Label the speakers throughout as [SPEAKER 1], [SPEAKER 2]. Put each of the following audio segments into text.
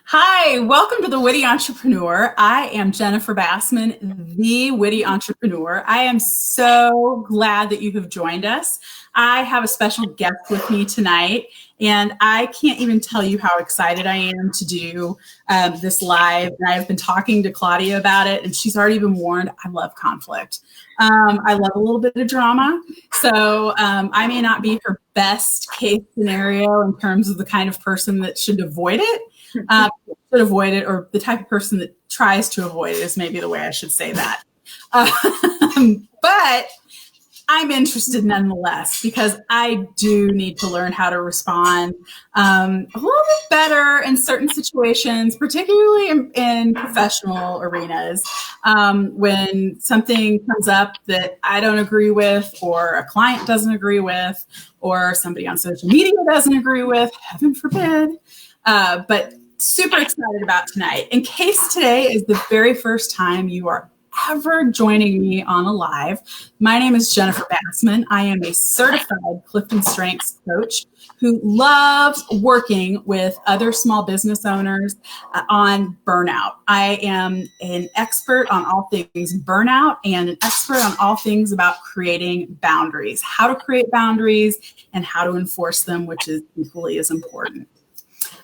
[SPEAKER 1] Hi, welcome to The Witty Entrepreneur. I am Jennifer Bassman, the Witty Entrepreneur. I am so glad that you have joined us. I have a special guest with me tonight, and I can't even tell you how excited I am to do this live. And I've been talking to Claudia about it, and she's already been warned. I love conflict. I love a little bit of drama. So I may not be her best case scenario in terms of the kind of person that should avoid it. Should avoid it, or the type of person that tries to avoid it is maybe the way I should say that. But I'm interested nonetheless, because I do need to learn how to respond a little bit better in certain situations, particularly in professional arenas, when something comes up that I don't agree with, or a client doesn't agree with, or somebody on social media doesn't agree with, heaven forbid. But super excited about tonight. In case today is the very first time you are ever joining me on a live, my name is Jennifer Bassman. I am a certified Clifton Strengths coach who loves working with other small business owners on burnout. I am an expert on all things burnout and an expert on all things about creating boundaries, how to create boundaries and how to enforce them, which is equally as important.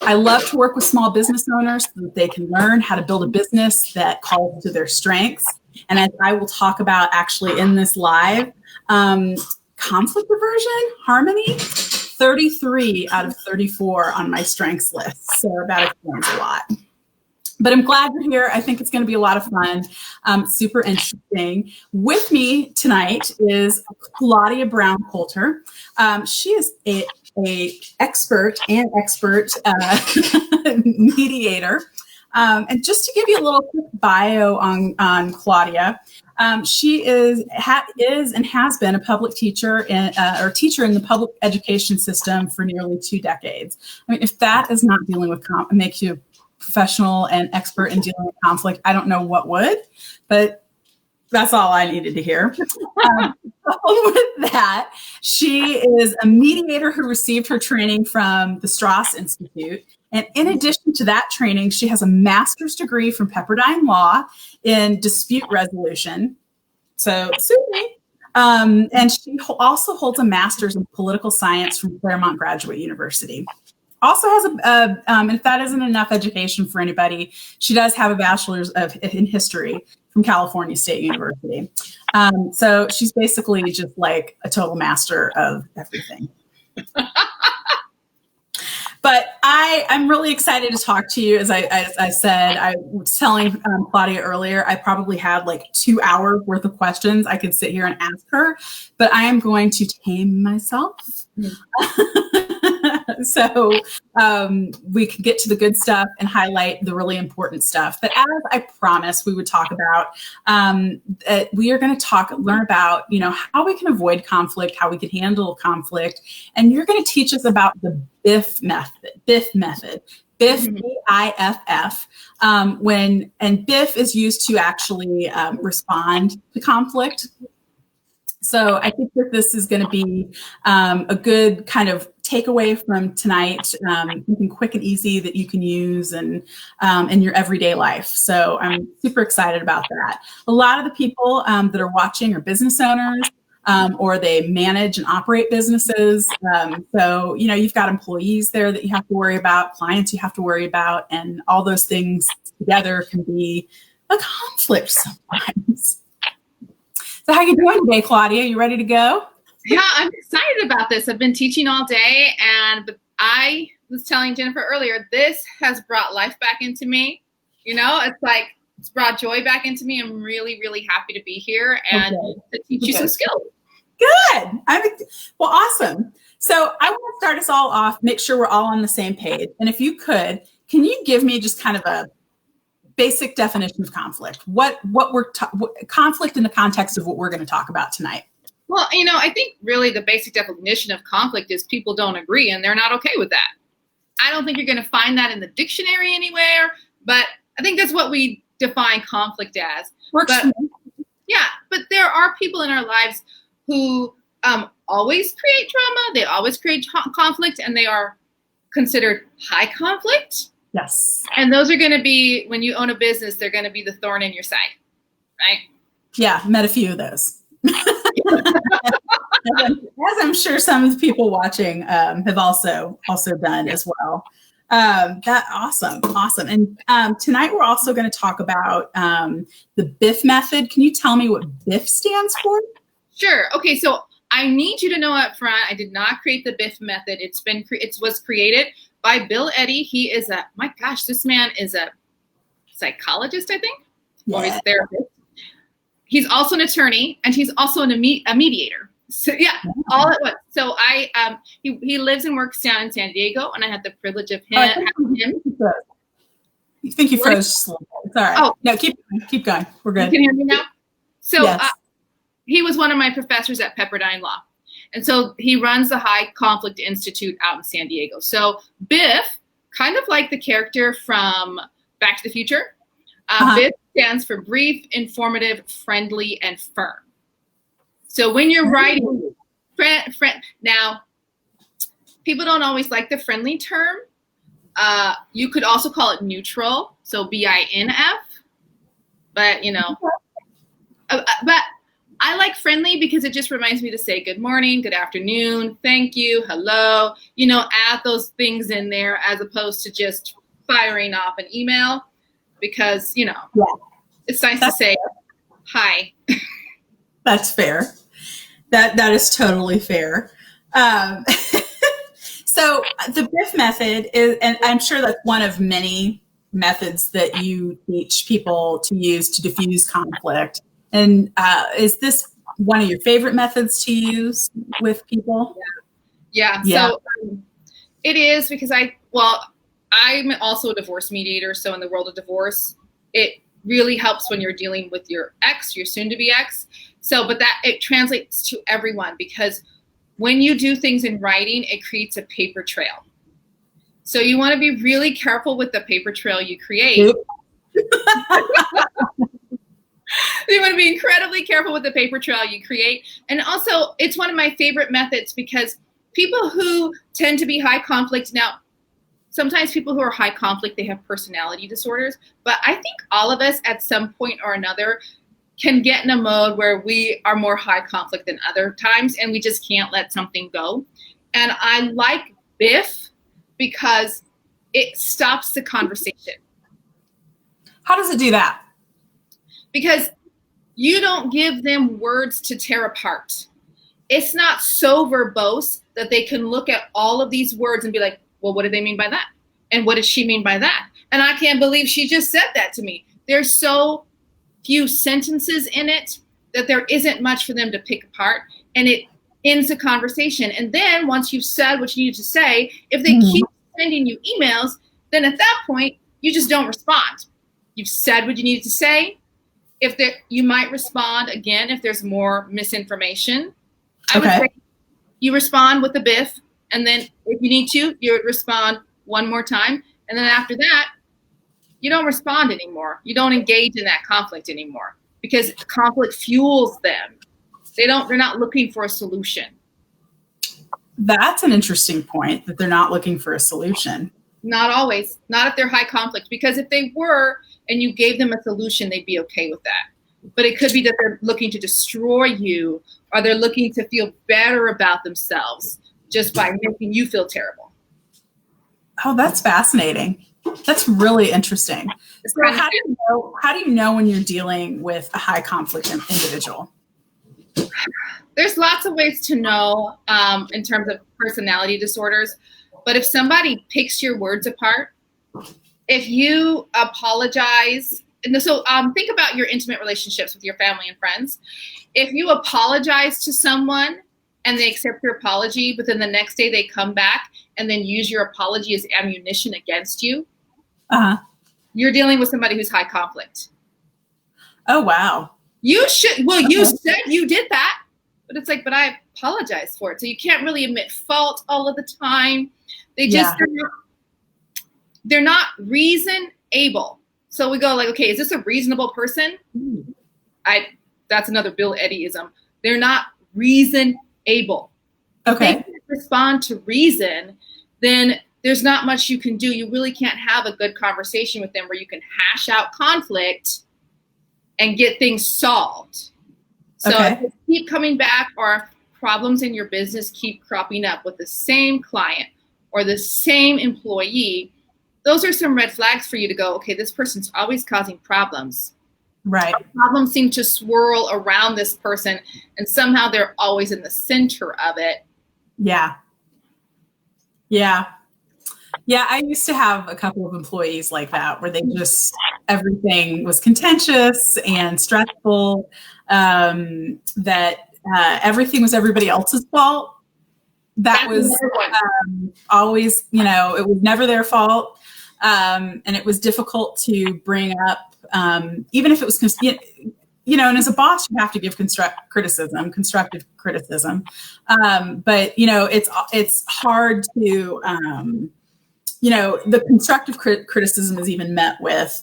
[SPEAKER 1] I love to work with small business owners so that they can learn how to build a business that calls to their strengths. And as I will talk about actually in this live, conflict aversion, harmony, 33 out of 34 on my strengths list. So that explains a lot. But I'm glad you're here. I think it's going to be a lot of fun, super interesting. With me tonight is Claudia Brown Coulter. She is a expert mediator. And just to give you a little quick bio on Claudia, she is and has been a public teacher or teacher in the public education system for nearly 2 decades. I mean, if that is not dealing with makes you professional and expert in dealing with conflict, I don't know what would, but that's all I needed to hear. With that, she is a mediator who received her training from the Strauss Institute. And in addition to that training, she has a master's degree from Pepperdine Law in dispute resolution. So, sue me. And she also holds a master's in political science from Claremont Graduate University. Also has and if that isn't enough education for anybody, she does have a bachelor's in history from California State University. So she's basically just like a total master of everything. But I'm really excited to talk to you. As I said, I was telling Claudia earlier, I probably have like 2 hours worth of questions I could sit here and ask her, but I am going to tame myself. So we can get to the good stuff and highlight the really important stuff. But as I promised we would talk about, we are going to learn about, how we can avoid conflict, how we can handle conflict. And you're going to teach us about the BIFF method. BIFF, B-I-F-F, and BIFF is used to actually respond to conflict. So I think that this is going to be a good kind of takeaway from tonight, something quick and easy that you can use in your everyday life. So I'm super excited about that. A lot of the people that are watching are business owners, or they manage and operate businesses. So, you've got employees there that you have to worry about, clients you have to worry about, and all those things together can be a conflict sometimes. So how you doing today, Claudia? You ready to go?
[SPEAKER 2] Yeah, I'm excited about this. I've been teaching all day, and I was telling Jennifer earlier, this has brought life back into me. It's brought joy back into me. I'm really, really happy to be here and to teach you some skills.
[SPEAKER 1] Good. Well, awesome. So I want to start us all off, make sure we're all on the same page. And if you could, can you give me just kind of a basic definition of conflict? What conflict in the context of what we're going to talk about tonight?
[SPEAKER 2] Well, I think really the basic definition of conflict is people don't agree and they're not okay with that. I don't think you're going to find that in the dictionary anywhere, but I think that's what we define conflict as. But there are people in our lives who always create drama, they always create conflict, and they are considered high conflict.
[SPEAKER 1] Yes.
[SPEAKER 2] And those are going to be, when you own a business, they're going to be the thorn in your side, right?
[SPEAKER 1] Yeah, met a few of those. As I'm sure some of the people watching have also done as well. That awesome. And tonight we're also going to talk about the BIFF method. Can you tell me what BIFF stands for?
[SPEAKER 2] Sure. Okay, so I need you to know up front, I did not create the BIFF method. It was created by Bill Eddy. He is this man is a psychologist, I think, or he's a therapist. He's also an attorney, and he's also a mediator. So yeah, all at once. So he lives and works down in San Diego, and I had the privilege of having him.
[SPEAKER 1] You think you froze just a little bit. It's all right. Oh no, keep going. We're good.
[SPEAKER 2] You can hear me now. So yes. He was one of my professors at Pepperdine Law, and so he runs the High Conflict Institute out in San Diego. So BIFF, kind of like the character from Back to the Future, BIFF stands for brief, informative, friendly, and firm. So when you're writing, now, people don't always like the friendly term. You could also call it neutral, so BINF. But, but I like friendly because it just reminds me to say good morning, good afternoon, thank you, hello, add those things in there as opposed to just firing off an email because, it's nice to say hi.
[SPEAKER 1] That's fair. That is totally fair. So the BIFF method is, and I'm sure that's one of many methods that you teach people to use to diffuse conflict. And is this one of your favorite methods to use with people?
[SPEAKER 2] Yeah. So it is because I'm also a divorce mediator. So in the world of divorce, it really helps when you're dealing with your ex, your soon-to-be ex. So, but it translates to everyone because when you do things in writing, it creates a paper trail. So you want to be really careful with the paper trail you create. You want to be incredibly careful with the paper trail you create. And also, it's one of my favorite methods because people who tend to be high conflict, now, sometimes people who are high conflict, they have personality disorders. But I think all of us at some point or another can get in a mode where we are more high conflict than other times, and we just can't let something go. And I like BIFF because it stops the conversation.
[SPEAKER 1] How does it do that?
[SPEAKER 2] Because you don't give them words to tear apart. It's not so verbose that they can look at all of these words and be like, well, what do they mean by that? And what does she mean by that? And I can't believe she just said that to me. There's so few sentences in it that there isn't much for them to pick apart, and it ends the conversation. And then once you've said what you need to say, if they keep sending you emails, then at that point, you just don't respond. You've said what you needed to say. You might respond again if there's more misinformation. I would say you respond with the BIFF, and then if you need to, you would respond one more time. And then after that, you don't respond anymore. You don't engage in that conflict anymore because conflict fuels them. They're not looking for a solution.
[SPEAKER 1] That's an interesting point, that they're not looking for a solution.
[SPEAKER 2] Not always. Not if they're high conflict, because if they were and you gave them a solution, they'd be okay with that. But it could be that they're looking to destroy you, or they're looking to feel better about themselves just by making you feel terrible.
[SPEAKER 1] Oh, that's fascinating. That's really interesting. So how do you know when you're dealing with a high conflict individual?
[SPEAKER 2] There's lots of ways to know in terms of personality disorders. But if somebody picks your words apart, if you apologize, and so think about your intimate relationships with your family and friends. If you apologize to someone and they accept your apology, but then the next day they come back and then use your apology as ammunition against you, you're dealing with somebody who's high conflict.
[SPEAKER 1] Oh, wow.
[SPEAKER 2] You should, well, you said you did that, but it's like, but I apologize for it. So you can't really admit fault all of the time. They just, they're not reason able. So we go like, okay, is this a reasonable person? That's another Bill Eddyism. They're not reason able.
[SPEAKER 1] Okay.
[SPEAKER 2] If they can respond to reason, then there's not much you can do. You really can't have a good conversation with them where you can hash out conflict and get things solved. So if you keep coming back, or problems in your business keep cropping up with the same client or the same employee, those are some red flags for you to go, okay, this person's always causing problems.
[SPEAKER 1] Right.
[SPEAKER 2] Problems seem to swirl around this person, and somehow they're always in the center of it.
[SPEAKER 1] Yeah. Yeah. Yeah. I used to have a couple of employees like that, where they just, everything was contentious and stressful, that everything was everybody else's fault. That was always, you know, it was never their fault. And it was difficult to bring up, even if it was, you know, and as a boss, you have to give constructive criticism. But, you know, it's hard to, you know, the constructive criticism is even met with,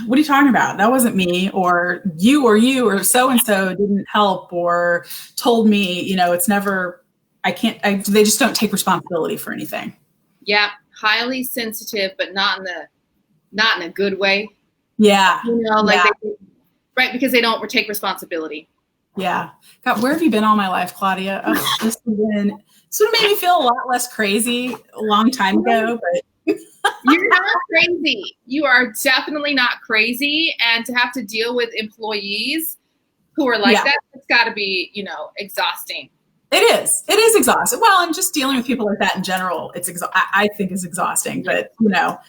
[SPEAKER 1] what are you talking about? That wasn't me, or you or so-and-so didn't help or told me, you know, it's never, they just don't take responsibility for anything.
[SPEAKER 2] Yeah. Highly sensitive, but not in a good way.
[SPEAKER 1] Yeah.
[SPEAKER 2] You know, like, right. Because they don't take responsibility.
[SPEAKER 1] Yeah. God, where have you been all my life, Claudia? Oh, this would have made me feel a lot less crazy a long time ago, but
[SPEAKER 2] you're not crazy. You are definitely not crazy. And to have to deal with employees who are like that, it's got to be, you know, exhausting.
[SPEAKER 1] It is exhausting. Well, and just dealing with people like that in general, I think is exhausting, but you know,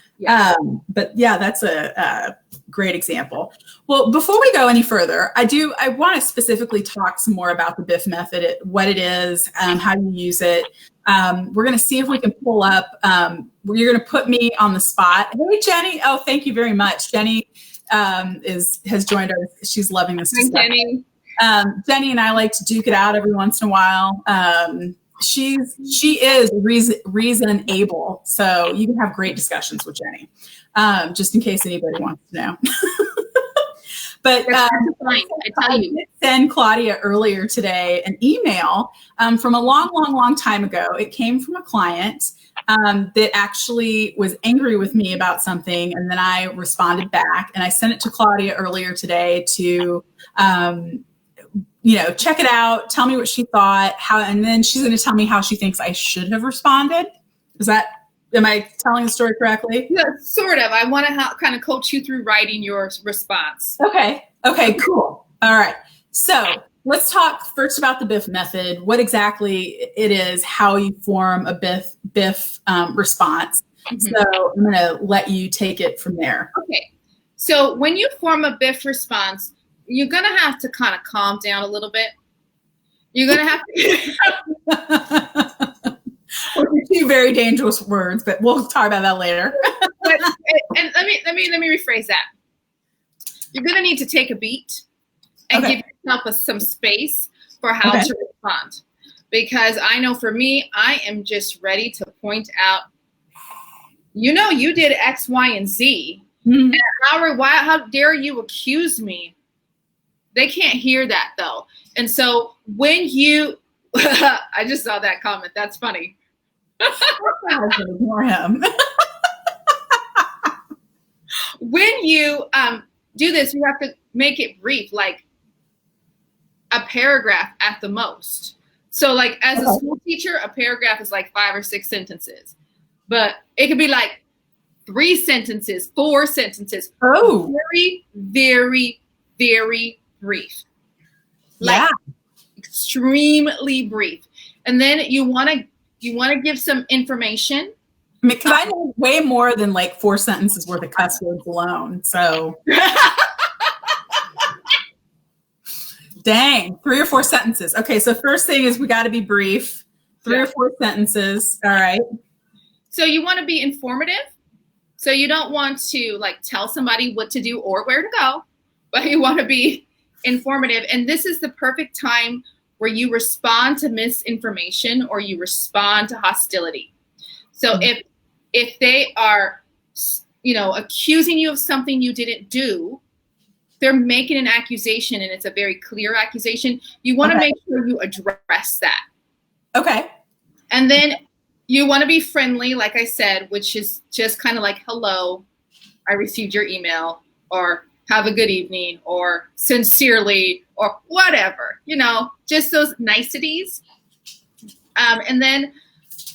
[SPEAKER 1] but yeah, that's a great example. Well, before we go any further, I want to specifically talk some more about the BIFF method, what it is, how you use it. We're going to see if we can pull up, you're going to put me on the spot. Hey, Jenny. Oh, thank you very much. Jenny has joined us. She's loving this discussion.
[SPEAKER 2] Jenny.
[SPEAKER 1] Jenny and I like to duke it out every once in a while. She is reason able, so you can have great discussions with Jenny, just in case anybody wants to know. But
[SPEAKER 2] I tell you,
[SPEAKER 1] I did send Claudia earlier today an email from a long time ago. It came from a client that actually was angry with me about something, and then I responded back, and I sent it to Claudia earlier today to you know, check it out, tell me what she thought, and then she's going to tell me how she thinks I should have responded. Am I telling the story correctly?
[SPEAKER 2] Yeah, sort of. I want to kind of coach you through writing your response.
[SPEAKER 1] Okay, cool. All right. So let's talk first about the BIFF method, what exactly it is, how you form a BIFF response. Mm-hmm. So I'm going to let you take it from there.
[SPEAKER 2] Okay. So when you form a BIFF response, you're going to have to kind of calm down a little bit. You're going to have to.
[SPEAKER 1] Two very dangerous words, but we'll talk about that later.
[SPEAKER 2] And let me rephrase that. You're going to need to take a beat and give yourself some space for how to respond. Because I know for me, I am just ready to point out, you know, you did X, Y, and Z. Mm-hmm. And how dare you accuse me? They can't hear that though. And so when you, I just saw that comment. That's funny.
[SPEAKER 1] Ignore him.
[SPEAKER 2] When you do this, you have to make it brief, like a paragraph at the most. So like as a school teacher, a paragraph is like 5 or 6 sentences, but it could be like 3 sentences, 4 sentences.
[SPEAKER 1] Oh,
[SPEAKER 2] very, very, very brief. Like extremely brief. And then you want to give some information.
[SPEAKER 1] Because I know way more than like 4 sentences worth of cuss words alone. So dang, 3 or 4 sentences. Okay, so first thing is we got to be brief. 3 or 4 sentences. All right.
[SPEAKER 2] So you want to be informative. So you don't want to like tell somebody what to do or where to go, but you want to be informative. And this is the perfect time where you respond to misinformation or you respond to hostility. So if they are, you know, accusing you of something you didn't do, they're making an accusation and it's a very clear accusation. You want to make sure you address that.
[SPEAKER 1] Okay.
[SPEAKER 2] And then You want to be friendly, like I said, which is just kind of like, hello, I received your email, or have a good evening, or sincerely, or whatever, just those niceties. And then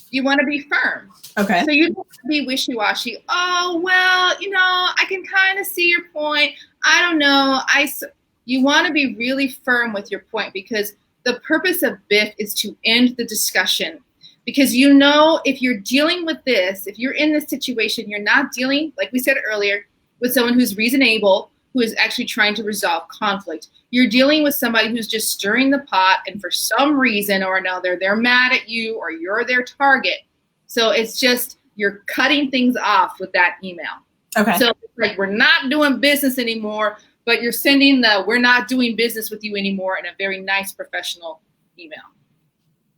[SPEAKER 2] you want to be firm.
[SPEAKER 1] Okay.
[SPEAKER 2] So you don't want to be wishy-washy. Oh, well, I can kind of see your point. I don't know. You want to be really firm with your point, because the purpose of BIFF is to end the discussion. Because if you're dealing with this, if you're in this situation, you're not dealing, like we said earlier, with someone who's reasonable, who is actually trying to resolve conflict. You're dealing with somebody who's just stirring the pot, and for some reason or another, they're mad at you or you're their target. So it's just, you're cutting things off with that email.
[SPEAKER 1] Okay.
[SPEAKER 2] So it's like, we're not doing business anymore, but you're sending we're not doing business with you anymore in a very nice, professional email.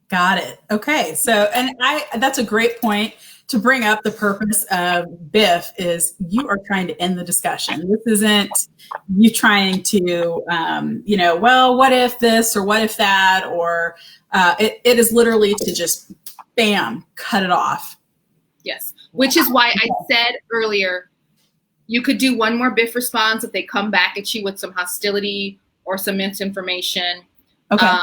[SPEAKER 1] Got it. Okay. So, and that's a great point to bring up. The purpose of BIFF is you are trying to end the discussion. This isn't you trying to, well, what if this or what if that, or it is literally to just, bam, cut it off.
[SPEAKER 2] Yes. Which is why I said earlier, you could do one more BIFF response if they come back at you with some hostility or some misinformation.
[SPEAKER 1] Okay.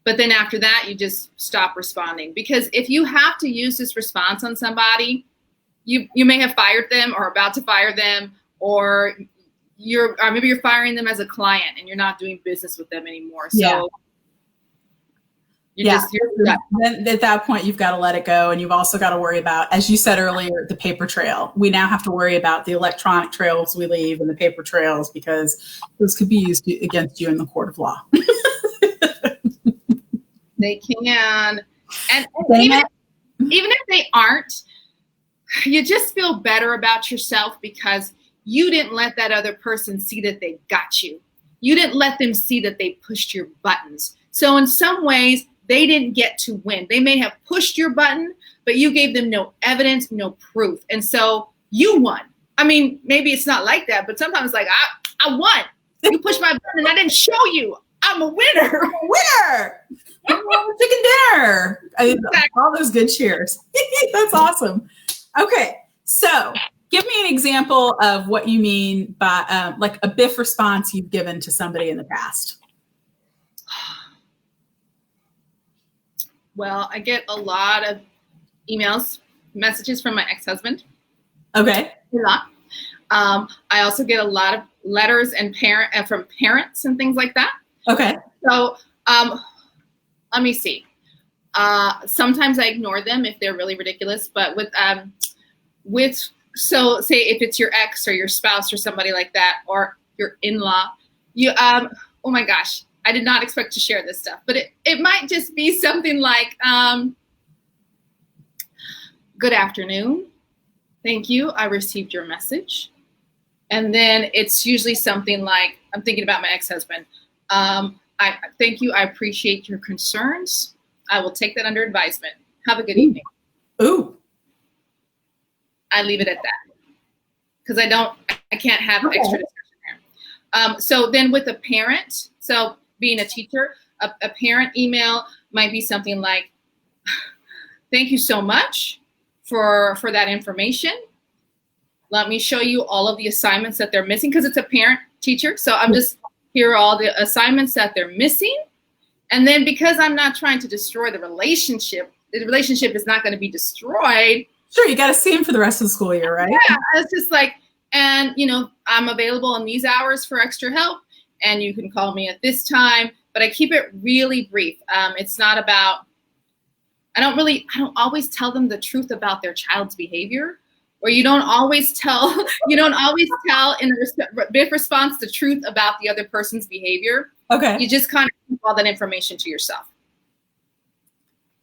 [SPEAKER 2] But then after that, you just stop responding. Because if you have to use this response on somebody, you may have fired them or about to fire them, or maybe you're firing them as a client and you're not doing business with them anymore. So then
[SPEAKER 1] at that point, you've got to let it go. And you've also got to worry about, as you said earlier, the paper trail. We now have to worry about the electronic trails we leave and the paper trails, because those could be used against you in the court of law.
[SPEAKER 2] They can. And even if they aren't, you just feel better about yourself because you didn't let that other person see that they got you. You didn't let them see that they pushed your buttons. So in some ways, they didn't get to win. They may have pushed your button, but you gave them no evidence, no proof. And so you won. I mean, maybe it's not like that, but sometimes like, I won. You pushed my button and I didn't show you. I'm a winner.
[SPEAKER 1] I'm a winner. Chicken dinner. Exactly. All those good cheers. That's awesome. Okay. So give me an example of what you mean by like a BIFF response you've given to somebody in the past.
[SPEAKER 2] Well, I get a lot of messages from my ex-husband.
[SPEAKER 1] Okay.
[SPEAKER 2] A lot. I also get a lot of letters and from parents and things like that.
[SPEAKER 1] Okay.
[SPEAKER 2] So let me see. Sometimes I ignore them if they're really ridiculous, but so say if it's your ex or your spouse or somebody like that, or your in-law, oh my gosh, I did not expect to share this stuff, but it might just be something like, good afternoon. Thank you. I received your message. And then it's usually something like, I'm thinking about my ex-husband. I thank you. I appreciate your concerns. I will take that under advisement. Have a good evening.
[SPEAKER 1] Ooh.
[SPEAKER 2] I leave it at that because I can't have extra discussion there. So then with a parent, so being a teacher, a parent email might be something like, thank you so much for that information. Let me show you all of the assignments that they're missing, because it's a parent teacher. So I'm just, here are all the assignments that they're missing. And then because I'm not trying to destroy the relationship is not going to be destroyed.
[SPEAKER 1] Sure, you got to see him for the rest of the school year, right?
[SPEAKER 2] Yeah, it's just like, and I'm available on these hours for extra help, and you can call me at this time. But I keep it really brief. It's not about, I don't always tell them the truth about their child's behavior, or you don't always tell in the BIFF response the truth about the other person's behavior.
[SPEAKER 1] Okay.
[SPEAKER 2] You just kind of keep all that information to yourself.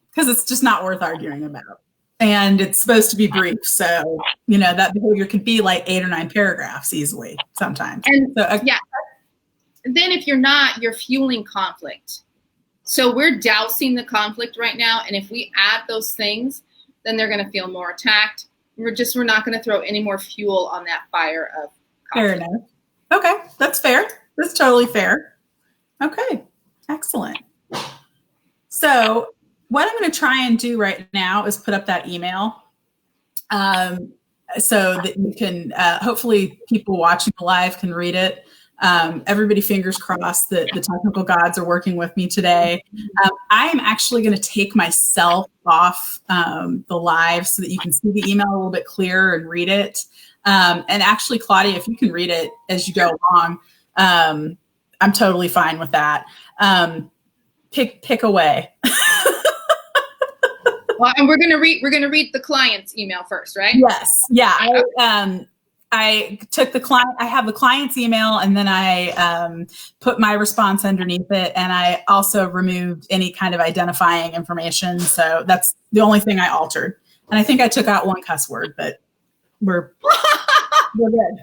[SPEAKER 1] Because it's just not worth arguing about. And it's supposed to be brief. So, that behavior could be like 8 or 9 paragraphs easily sometimes.
[SPEAKER 2] And
[SPEAKER 1] so,
[SPEAKER 2] yeah. And then if you're not, you're fueling conflict. So we're dousing the conflict right now. And if we add those things, then they're going to feel more attacked. We're not going to throw any more fuel on that fire of conflict.
[SPEAKER 1] Fair enough. Okay. That's fair. That's totally fair. Okay. Excellent. So what I'm going to try and do right now is put up that email so that you can, hopefully people watching live can read it. Everybody fingers crossed that the technical gods are working with me today. I am actually going to take myself off the live so that you can see the email a little bit clearer and read it. And actually, Claudia, if you can read it as you go along, I'm totally fine with that. Pick away.
[SPEAKER 2] Well, and we're gonna read the client's email first, right?
[SPEAKER 1] Yes. Yeah. I took the client. I have the client's email, and then I put my response underneath it, and I also removed any kind of identifying information. So that's the only thing I altered. And I think I took out one cuss word, but we're good.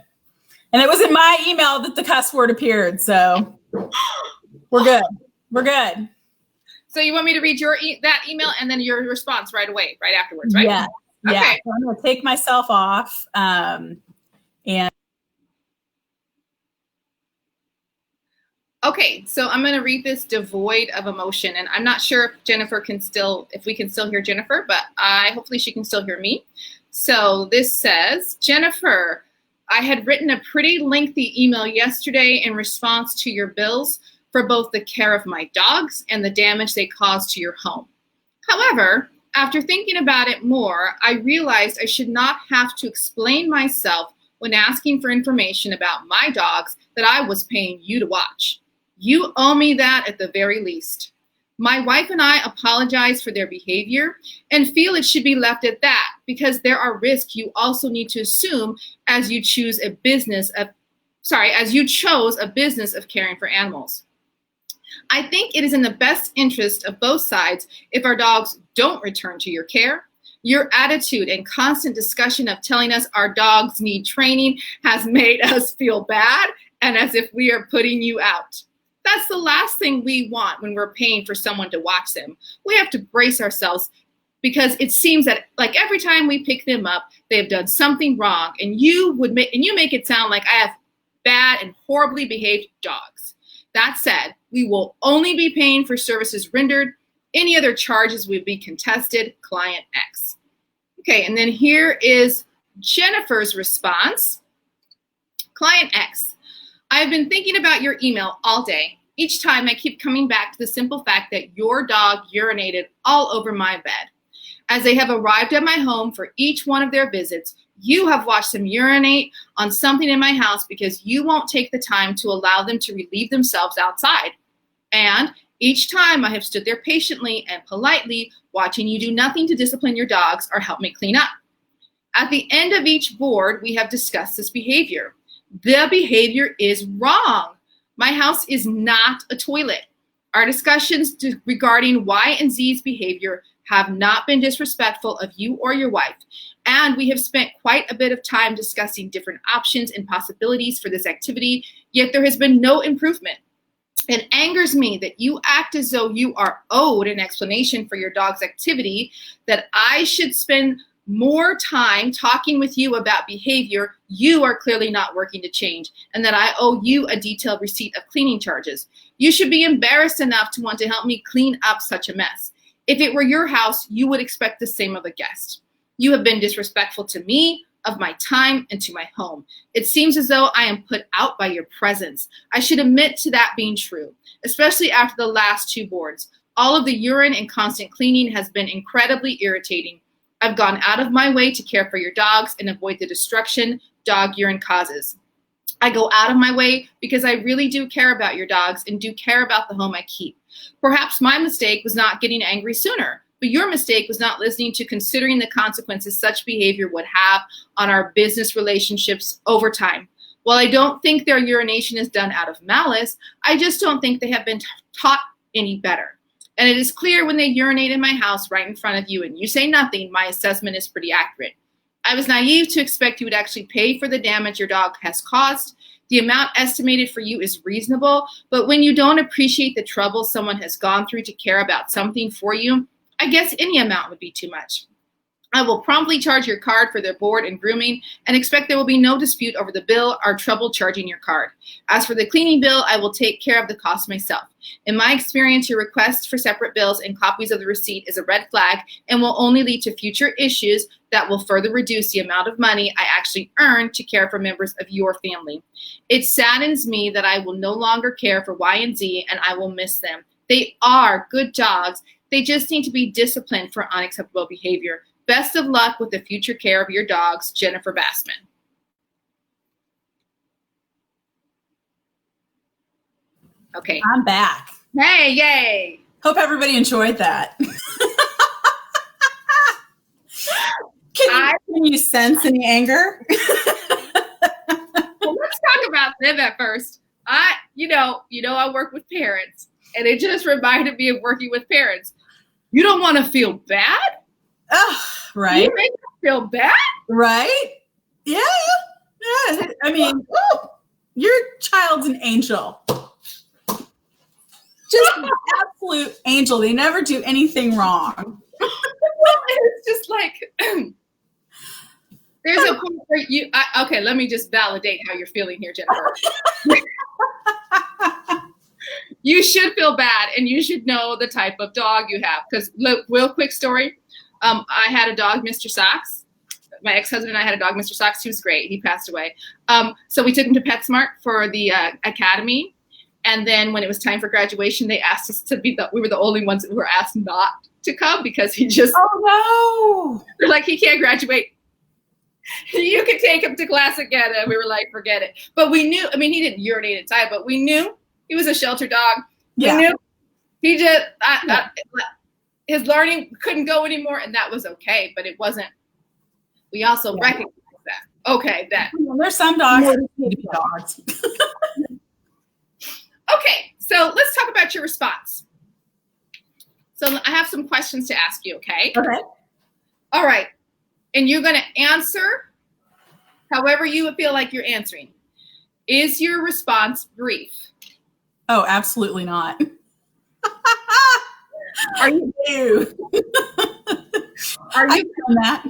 [SPEAKER 1] And it was in my email that the cuss word appeared. So we're good. We're good.
[SPEAKER 2] So you want me to read that email and then your response right away, right afterwards, right?
[SPEAKER 1] Yeah.
[SPEAKER 2] Okay.
[SPEAKER 1] Yeah. So I'm going to take myself off.
[SPEAKER 2] Okay, so I'm going to read this devoid of emotion, and I'm not sure if we can still hear Jennifer, but hopefully she can still hear me. So this says, Jennifer, I had written a pretty lengthy email yesterday in response to your bills for both the care of my dogs and the damage they caused to your home. However, after thinking about it more, I realized I should not have to explain myself when asking for information about my dogs that I was paying you to watch. You owe me that at the very least. My wife and I apologize for their behavior and feel it should be left at that because there are risks you also need to assume as you chose a business of caring for animals. I think it is in the best interest of both sides if our dogs don't return to your care. Your attitude and constant discussion of telling us our dogs need training has made us feel bad and as if we are putting you out. That's the last thing we want when we're paying for someone to watch them. We have to brace ourselves because it seems that like every time we pick them up, they've done something wrong, and you make it sound like I have bad and horribly behaved dogs. That said, we will only be paying for services rendered. Any other charges would be contested, client X. Okay, and then here is Jennifer's response. Client X, I've been thinking about your email all day. Each time I keep coming back to the simple fact that your dog urinated all over my bed. As they have arrived at my home for each one of their visits, you have watched them urinate on something in my house because you won't take the time to allow them to relieve themselves outside. And each time I have stood there patiently and politely watching you do nothing to discipline your dogs or help me clean up. At the end of each board, we have discussed this behavior. The behavior is wrong. My house is not a toilet. Our discussions regarding Y and Z's behavior have not been disrespectful of you or your wife, and we have spent quite a bit of time discussing different options and possibilities for this activity, yet there has been no improvement. It angers me that you act as though you are owed an explanation for your dog's activity, that I should spend more time talking with you about behavior you are clearly not working to change, and that I owe you a detailed receipt of cleaning charges. You should be embarrassed enough to want to help me clean up such a mess. If it were your house, you would expect the same of a guest. You have been disrespectful to me, of my time, and to my home. It seems as though I am put out by your presence. I should admit to that being true, especially after the last two boards. All of the urine and constant cleaning has been incredibly irritating. I've gone out of my way to care for your dogs and avoid the destruction dog urine causes. I go out of my way because I really do care about your dogs and do care about the home I keep. Perhaps my mistake was not getting angry sooner, but your mistake was not listening to considering the consequences such behavior would have on our business relationships over time. While I don't think their urination is done out of malice, I just don't think they have been taught any better. And it is clear when they urinate in my house right in front of you and you say nothing, my assessment is pretty accurate. I was naive to expect you would actually pay for the damage your dog has caused. The amount estimated for you is reasonable, but when you don't appreciate the trouble someone has gone through to care about something for you, I guess any amount would be too much. I will promptly charge your card for their board and grooming and expect there will be no dispute over the bill or trouble charging your card. As for the cleaning bill, I will take care of the cost myself. In my experience, your request for separate bills and copies of the receipt is a red flag and will only lead to future issues that will further reduce the amount of money I actually earn to care for members of your family. It saddens me that I will no longer care for Y and Z and I will miss them. They are good dogs. They just need to be disciplined for unacceptable behavior. Best of luck with the future care of your dogs, Jennifer Bassman. Okay.
[SPEAKER 1] I'm back.
[SPEAKER 2] Hey, yay.
[SPEAKER 1] Hope everybody enjoyed that. Can you sense any anger?
[SPEAKER 2] Well, let's talk about them at first. I work with parents, and it just reminded me of working with parents. You don't want to feel bad?
[SPEAKER 1] Oh, right.
[SPEAKER 2] You make them feel bad?
[SPEAKER 1] Right? Yeah. I mean, your child's an angel. Just an absolute angel. They never do anything wrong.
[SPEAKER 2] Well, it's just like there's a point where okay, let me just validate how you're feeling here, Jennifer. You should feel bad, and you should know the type of dog you have. Because, real quick story, I had a dog, Mr. Socks. My ex-husband and I had a dog, Mr. Socks. He was great. He passed away. So we took him to PetSmart for the academy. And then when it was time for graduation, they asked us to we were the only ones that were asked not to come because he just, they're like, he can't graduate. You can take him to class again. And we were like, forget it. But we knew, I mean, he didn't urinate inside, but we knew he was a shelter dog.
[SPEAKER 1] Yeah.
[SPEAKER 2] We knew he just, his learning couldn't go anymore. And that was okay. But it wasn't, we also recognized that. Okay, that.
[SPEAKER 1] Well, there's some dogs that need to be dogs.
[SPEAKER 2] Okay, so let's talk about your response. So I have some questions to ask you, okay?
[SPEAKER 1] Okay.
[SPEAKER 2] All right. And you're going to answer however you would feel like you're answering. Is your response brief?
[SPEAKER 1] Oh, absolutely not.
[SPEAKER 2] Are you? Are you
[SPEAKER 1] on that?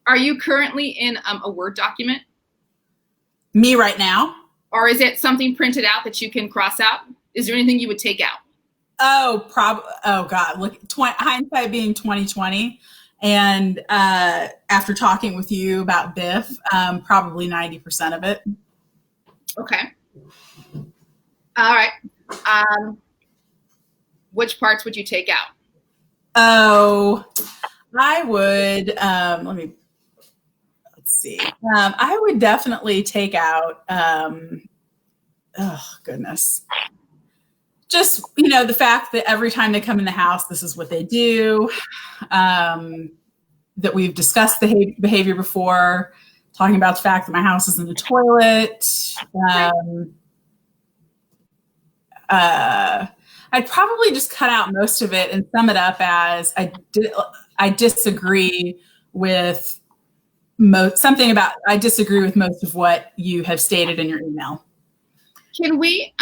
[SPEAKER 2] Are you currently in a Word document?
[SPEAKER 1] Me right now?
[SPEAKER 2] Or is it something printed out that you can cross out? Is there anything you would take out?
[SPEAKER 1] Oh, God. Look, hindsight being 2020. And after talking with you about BIFF, probably 90% of it.
[SPEAKER 2] Okay. All right. Which parts would you take out?
[SPEAKER 1] Oh, I would, let's see. I would definitely take out, oh, goodness. Just, the fact that every time they come in the house, this is what they do, that we've discussed the behavior before, talking about the fact that my house is in the toilet. I'd probably just cut out most of it and sum it up as I disagree with I disagree with most of what you have stated in your email.
[SPEAKER 2] Can we,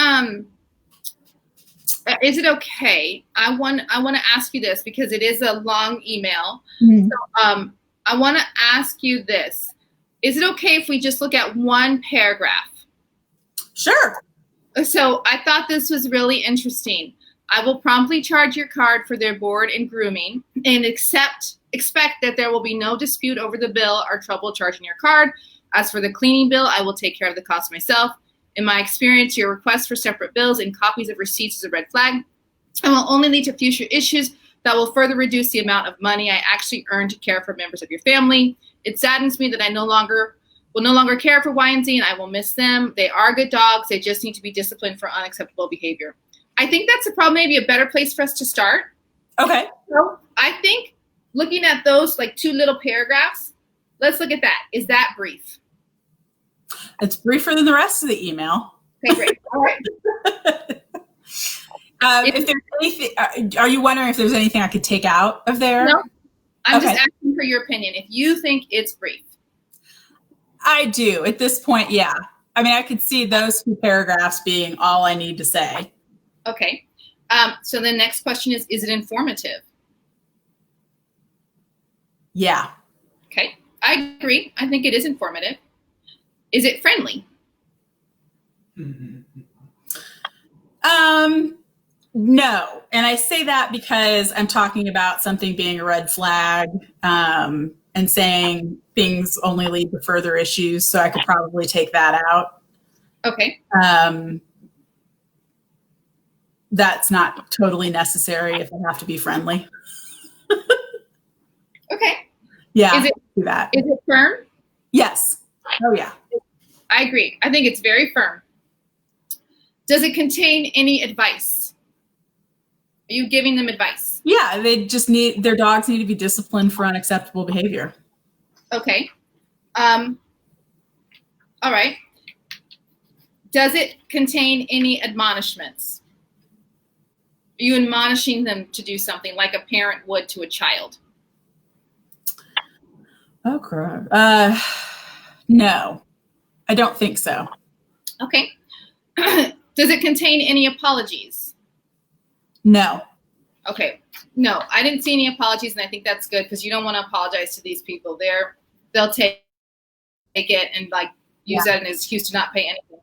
[SPEAKER 2] is it okay? I want to ask you this because it is a long email. Mm-hmm. So, I want to ask you this. Is it okay if we just look at one paragraph?
[SPEAKER 1] Sure.
[SPEAKER 2] So I thought this was really interesting. I will promptly charge your card for their board and grooming and expect that there will be no dispute over the bill or trouble charging your card. As for the cleaning bill, I will take care of the cost myself. In my experience, your request for separate bills and copies of receipts is a red flag and will only lead to future issues that will further reduce the amount of money I actually earn to care for members of your family. It saddens me that I will no longer care for Y and Z, and I will miss them. They are good dogs. They just need to be disciplined for unacceptable behavior. I think that's maybe a better place for us to start.
[SPEAKER 1] Okay.
[SPEAKER 2] So I think looking at those like two little paragraphs, let's look at that. Is that brief?
[SPEAKER 1] It's briefer than the rest of the email.
[SPEAKER 2] Okay, great. All right.
[SPEAKER 1] If there's anything, are you wondering if there's anything I could take out of there?
[SPEAKER 2] No, I'm just asking for your opinion. If you think it's brief.
[SPEAKER 1] I do. At this point, yeah. I mean, I could see those two paragraphs being all I need to say.
[SPEAKER 2] Okay. So the next question is it informative?
[SPEAKER 1] Yeah.
[SPEAKER 2] Okay, I agree. I think it is informative. Is it friendly?
[SPEAKER 1] No. And I say that because I'm talking about something being a red flag, and saying things only lead to further issues. So I could probably take that out.
[SPEAKER 2] Okay.
[SPEAKER 1] That's not totally necessary if I have to be friendly.
[SPEAKER 2] Okay.
[SPEAKER 1] Yeah.
[SPEAKER 2] Is it,
[SPEAKER 1] do that.
[SPEAKER 2] Is it firm?
[SPEAKER 1] Yes. Oh, yeah.
[SPEAKER 2] I agree. I think it's very firm. Does it contain any advice? Are you giving them advice?
[SPEAKER 1] Yeah, their dogs need to be disciplined for unacceptable behavior.
[SPEAKER 2] Okay. All right. Does it contain any admonishments? Are you admonishing them to do something like a parent would to a child?
[SPEAKER 1] Oh, crap. No, I don't think so.
[SPEAKER 2] Okay. Does it contain any apologies?
[SPEAKER 1] No.
[SPEAKER 2] Okay. No, I didn't see any apologies, and I think that's good because you don't want to apologize to these people. They'll take it and like use that as an excuse to not pay anything.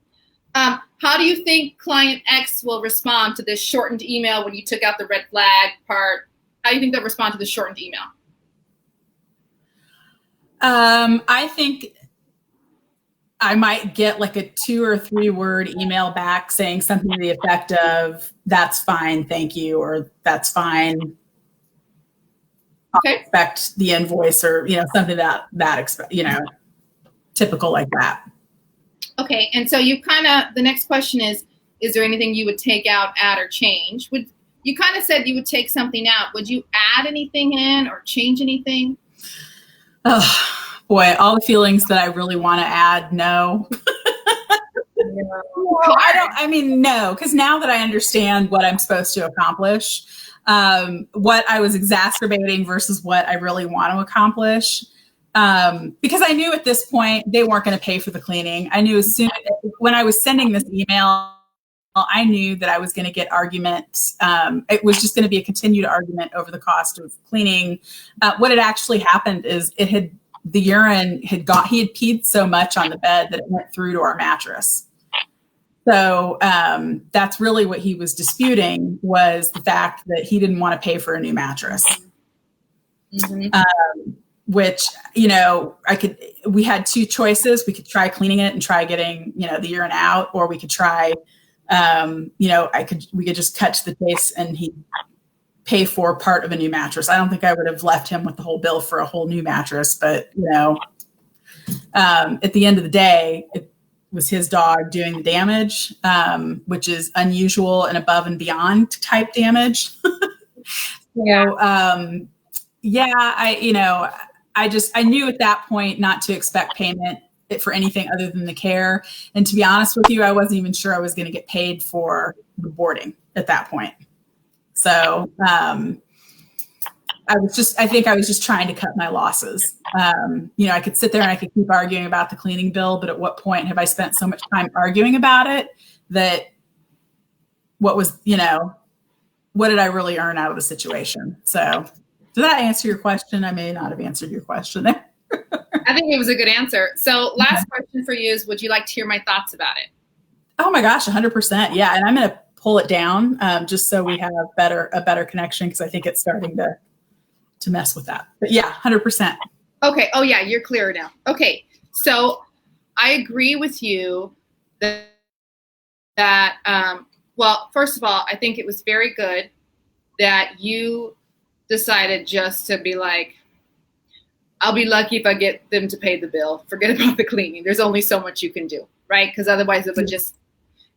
[SPEAKER 2] How do you think client X will respond to this shortened email when you took out the red flag part? How do you think they'll respond to the shortened email?
[SPEAKER 1] I think I might get like a 2 or 3 word email back saying something to the effect of, "That's fine, thank you," or "That's fine.
[SPEAKER 2] Okay.
[SPEAKER 1] I'll expect the invoice," or, something that typical like that.
[SPEAKER 2] Okay. And so the next question is there anything you would take out, add, or change? You kind of said you would take something out. Would you add anything in or change anything?
[SPEAKER 1] Oh, boy, all the feelings that I really want to add, no. No, because now that I understand what I'm supposed to accomplish, what I was exacerbating versus what I really want to accomplish, because I knew at this point they weren't going to pay for the cleaning. I knew when I was sending this email, I knew that I was going to get arguments. It was just going to be a continued argument over the cost of cleaning. What had actually happened is the urine he had peed so much on the bed that it went through to our mattress. So that's really what he was disputing, was the fact that he didn't want to pay for a new mattress.
[SPEAKER 2] Mm-hmm.
[SPEAKER 1] Which, we had 2 choices. We could try cleaning it and try getting, the urine out, or we could try, we could just cut to the chase and he'd pay for part of a new mattress. I don't think I would have left him with the whole bill for a whole new mattress, but, at the end of the day, it was his dog doing the damage, which is unusual and above and beyond type damage. So, I knew at that point not to expect payment for anything other than the care. And to be honest with you, I wasn't even sure I was going to get paid for the boarding at that point. So I think I was just trying to cut my losses. I could sit there and I could keep arguing about the cleaning bill, but at what point have I spent so much time arguing about it that what did I really earn out of the situation? So did that answer your question? I may not have answered your question there.
[SPEAKER 2] I think it was a good answer. So last question for you is, would you like to hear my thoughts about it?
[SPEAKER 1] Oh my gosh, 100%. Yeah. And I'm going to pull it down just so we have a better connection, because I think it's starting to mess with that. But yeah, 100%.
[SPEAKER 2] Okay. Oh yeah, you're clearer now. Okay. So I agree with you that well, first of all, I think it was very good that you decided just to be like, I'll be lucky if I get them to pay the bill. Forget about the cleaning. There's only so much you can do, right? Because otherwise it would just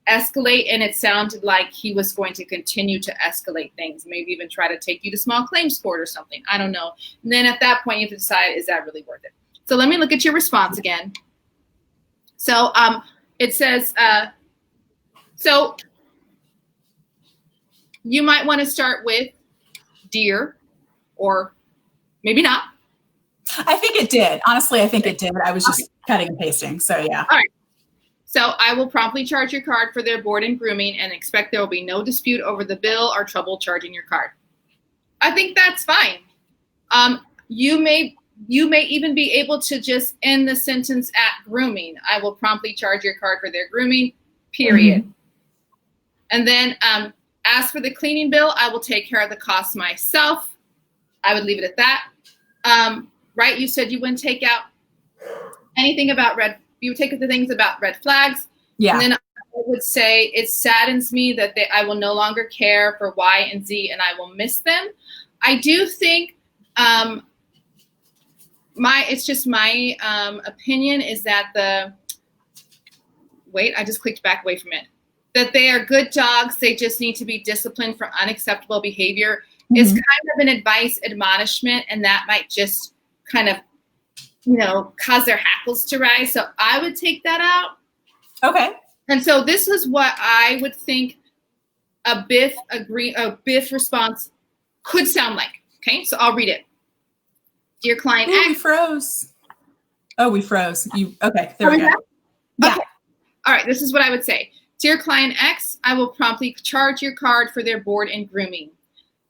[SPEAKER 2] escalate. And it sounded like he was going to continue to escalate things, maybe even try to take you to small claims court or something. I don't know. And then at that point, you have to decide, is that really worth it? So let me look at your response again. So it says, so you might want to start with dear, or maybe not.
[SPEAKER 1] I think it did. Honestly, I think it did. I was just cutting and pasting. So yeah.
[SPEAKER 2] All right. So I will promptly charge your card for their board and grooming and expect there will be no dispute over the bill or trouble charging your card. I think that's fine. You may you may even be able to just end the sentence at grooming. I will promptly charge your card for their grooming, period. Mm-hmm. And then as for the cleaning bill, I will take care of the cost myself. I would leave it at that. Right? You said you wouldn't take out anything about you would take the things about red flags.
[SPEAKER 1] Yeah.
[SPEAKER 2] And then I would say it saddens me that I will no longer care for Y and Z and I will miss them. I do think it's just my opinion is that I just clicked back away from it. That they are good dogs. They just need to be disciplined for unacceptable behavior. Mm-hmm. It's kind of an advice admonishment, and that might just kind of, cause their hackles to rise. So I would take that out.
[SPEAKER 1] Okay.
[SPEAKER 2] And so this is what I would think a BIFF response could sound like. Okay, so I'll read it. Dear client X.
[SPEAKER 1] We froze. Oh, we froze. Okay, there we go.
[SPEAKER 2] Yeah. Okay. All right, this is what I would say. Dear client X, I will promptly charge your card for their board and grooming.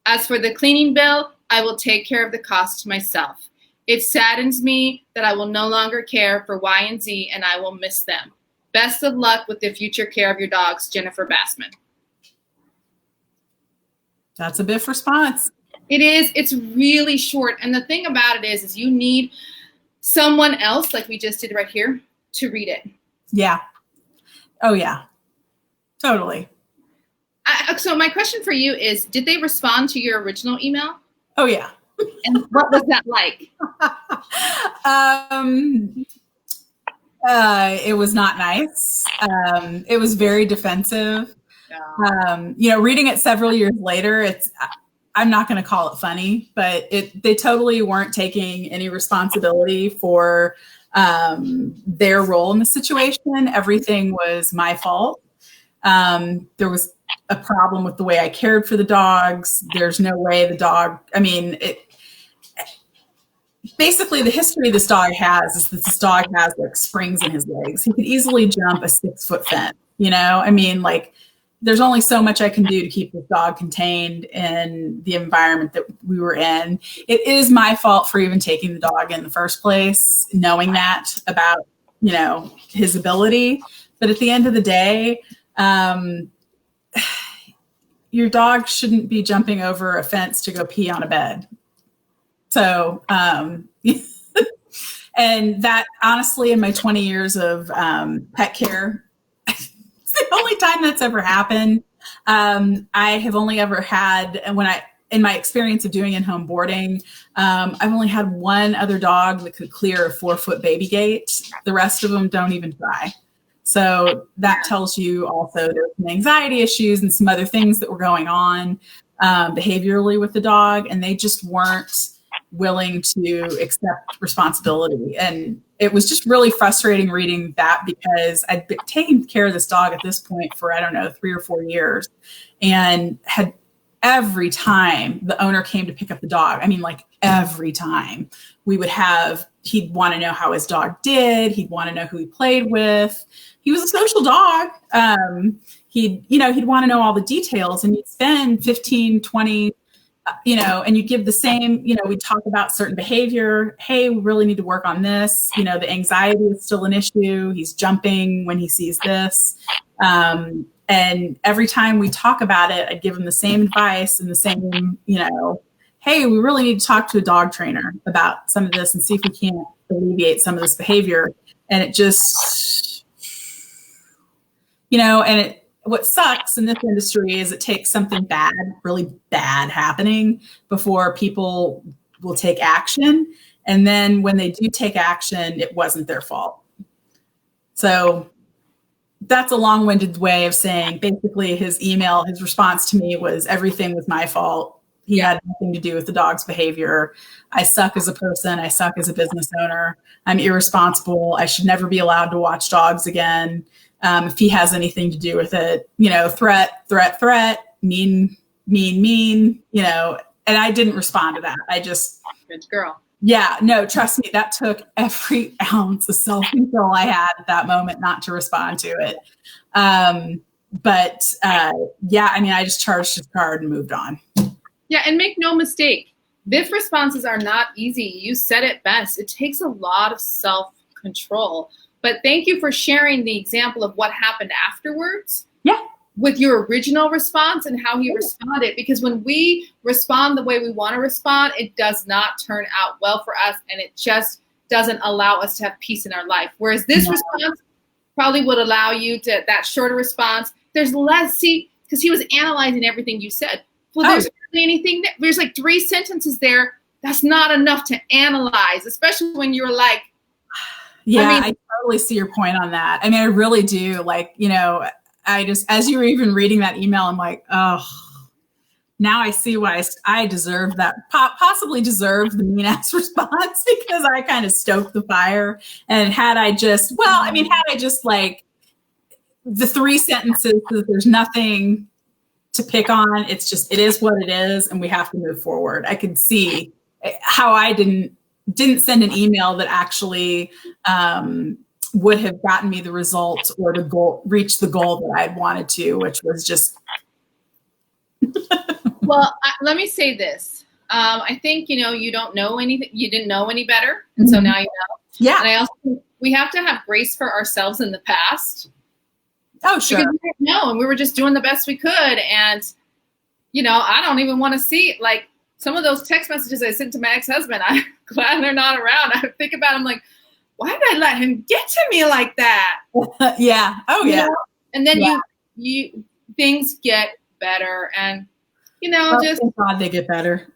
[SPEAKER 2] As for the cleaning bill, I will take care of the cost myself. It saddens me that I will no longer care for Y and Z and I will miss them. Best of luck with the future care of your dogs, Jennifer Bassman.
[SPEAKER 1] That's a BIFF response.
[SPEAKER 2] It is. It's really short. And the thing about it is you need someone else, like we just did right here, to read it.
[SPEAKER 1] Yeah. Oh, yeah. Totally.
[SPEAKER 2] So my question for you is, did they respond to your original email?
[SPEAKER 1] Oh, yeah.
[SPEAKER 2] And what was that like?
[SPEAKER 1] It was not nice. It was very defensive. Reading it several years later, I'm not going to call it funny, but they totally weren't taking any responsibility for their role in the situation. Everything was my fault. There was a problem with the way I cared for the dogs. There's no way basically the history this dog has is that this dog has like springs in his legs. He could easily jump a 6-foot fence, there's only so much I can do to keep this dog contained in the environment that we were in. It is my fault for even taking the dog in the first place, knowing that about, his ability. But at the end of the day, your dog shouldn't be jumping over a fence to go pee on a bed. So, and that honestly, in my 20 years of pet care, it's the only time that's ever happened. I have only ever had, in my experience of doing in-home boarding, I've only had one other dog that could clear a 4-foot baby gate. The rest of them don't even try. So that tells you also there's some anxiety issues and some other things that were going on behaviorally with the dog, and they just weren't willing to accept responsibility. And it was just really frustrating reading that because I'd been taking care of this dog at this point for, 3 or 4 years, and had every time the owner came to pick up the dog, every time he'd want to know how his dog did. He'd want to know who he played with. He was a social dog. He'd want to know all the details, and you'd spend 15, 20, and you give the same, we talk about certain behavior. Hey, we really need to work on this. The anxiety is still an issue. He's jumping when he sees this. And every time we talk about it, I'd give him the same advice and the same, hey, we really need to talk to a dog trainer about some of this and see if we can't alleviate some of this behavior. And it just, what sucks in this industry is it takes something bad, really bad happening before people will take action. And then when they do take action, it wasn't their fault. So that's a long-winded way of saying basically his response to me was everything was my fault. He had nothing to do with the dog's behavior. I suck as a person. I suck as a business owner. I'm irresponsible. I should never be allowed to watch dogs again. If he has anything to do with it, threat, mean, and I didn't respond to that. I just,
[SPEAKER 2] good girl.
[SPEAKER 1] Yeah, no, trust me, that took every ounce of self-control I had at that moment not to respond to it. I just charged his card and moved on.
[SPEAKER 2] Yeah, and make no mistake, BIFF responses are not easy. You said it best. It takes a lot of self-control. But thank you for sharing the example of what happened afterwards.
[SPEAKER 1] Yeah.
[SPEAKER 2] With your original response and how he responded. Because when we respond the way we want to respond, it does not turn out well for us, and it just doesn't allow us to have peace in our life. Whereas this response probably would allow you to, that shorter response, there's less, because he was analyzing everything you said. Well, there's hardly anything, there's like 3 sentences there. That's not enough to analyze, especially when you're like,
[SPEAKER 1] yeah, I totally see your point on that. I mean, I really do. Like, you know, I just, as you were even reading that email, I'm like, oh, now I see why I deserve that, possibly deserve the mean ass response, because I kind of stoked the fire. And had I just, well, I mean, had I just like the 3 sentences that there's nothing to pick on, it's just, it is what it is, and we have to move forward. I could see how I didn't send an email that actually would have gotten me the results or the goal, reach the goal that I'd wanted to, which was just.
[SPEAKER 2] Well, let me say this. I think, you know, you don't know anything, you didn't know any better. And so now you know.
[SPEAKER 1] Yeah.
[SPEAKER 2] And I also think we have to have grace for ourselves in the past.
[SPEAKER 1] Oh, sure.
[SPEAKER 2] Because we didn't know, and we were just doing the best we could. And, you know, I don't even want to see, like, some of those text messages I sent to my ex-husband. I'm glad they're not around. I think about them like, why did I let him get to me like that?
[SPEAKER 1] Yeah. Oh, yeah.
[SPEAKER 2] Know? And then you things get better, and you know, just
[SPEAKER 1] thank God they get better.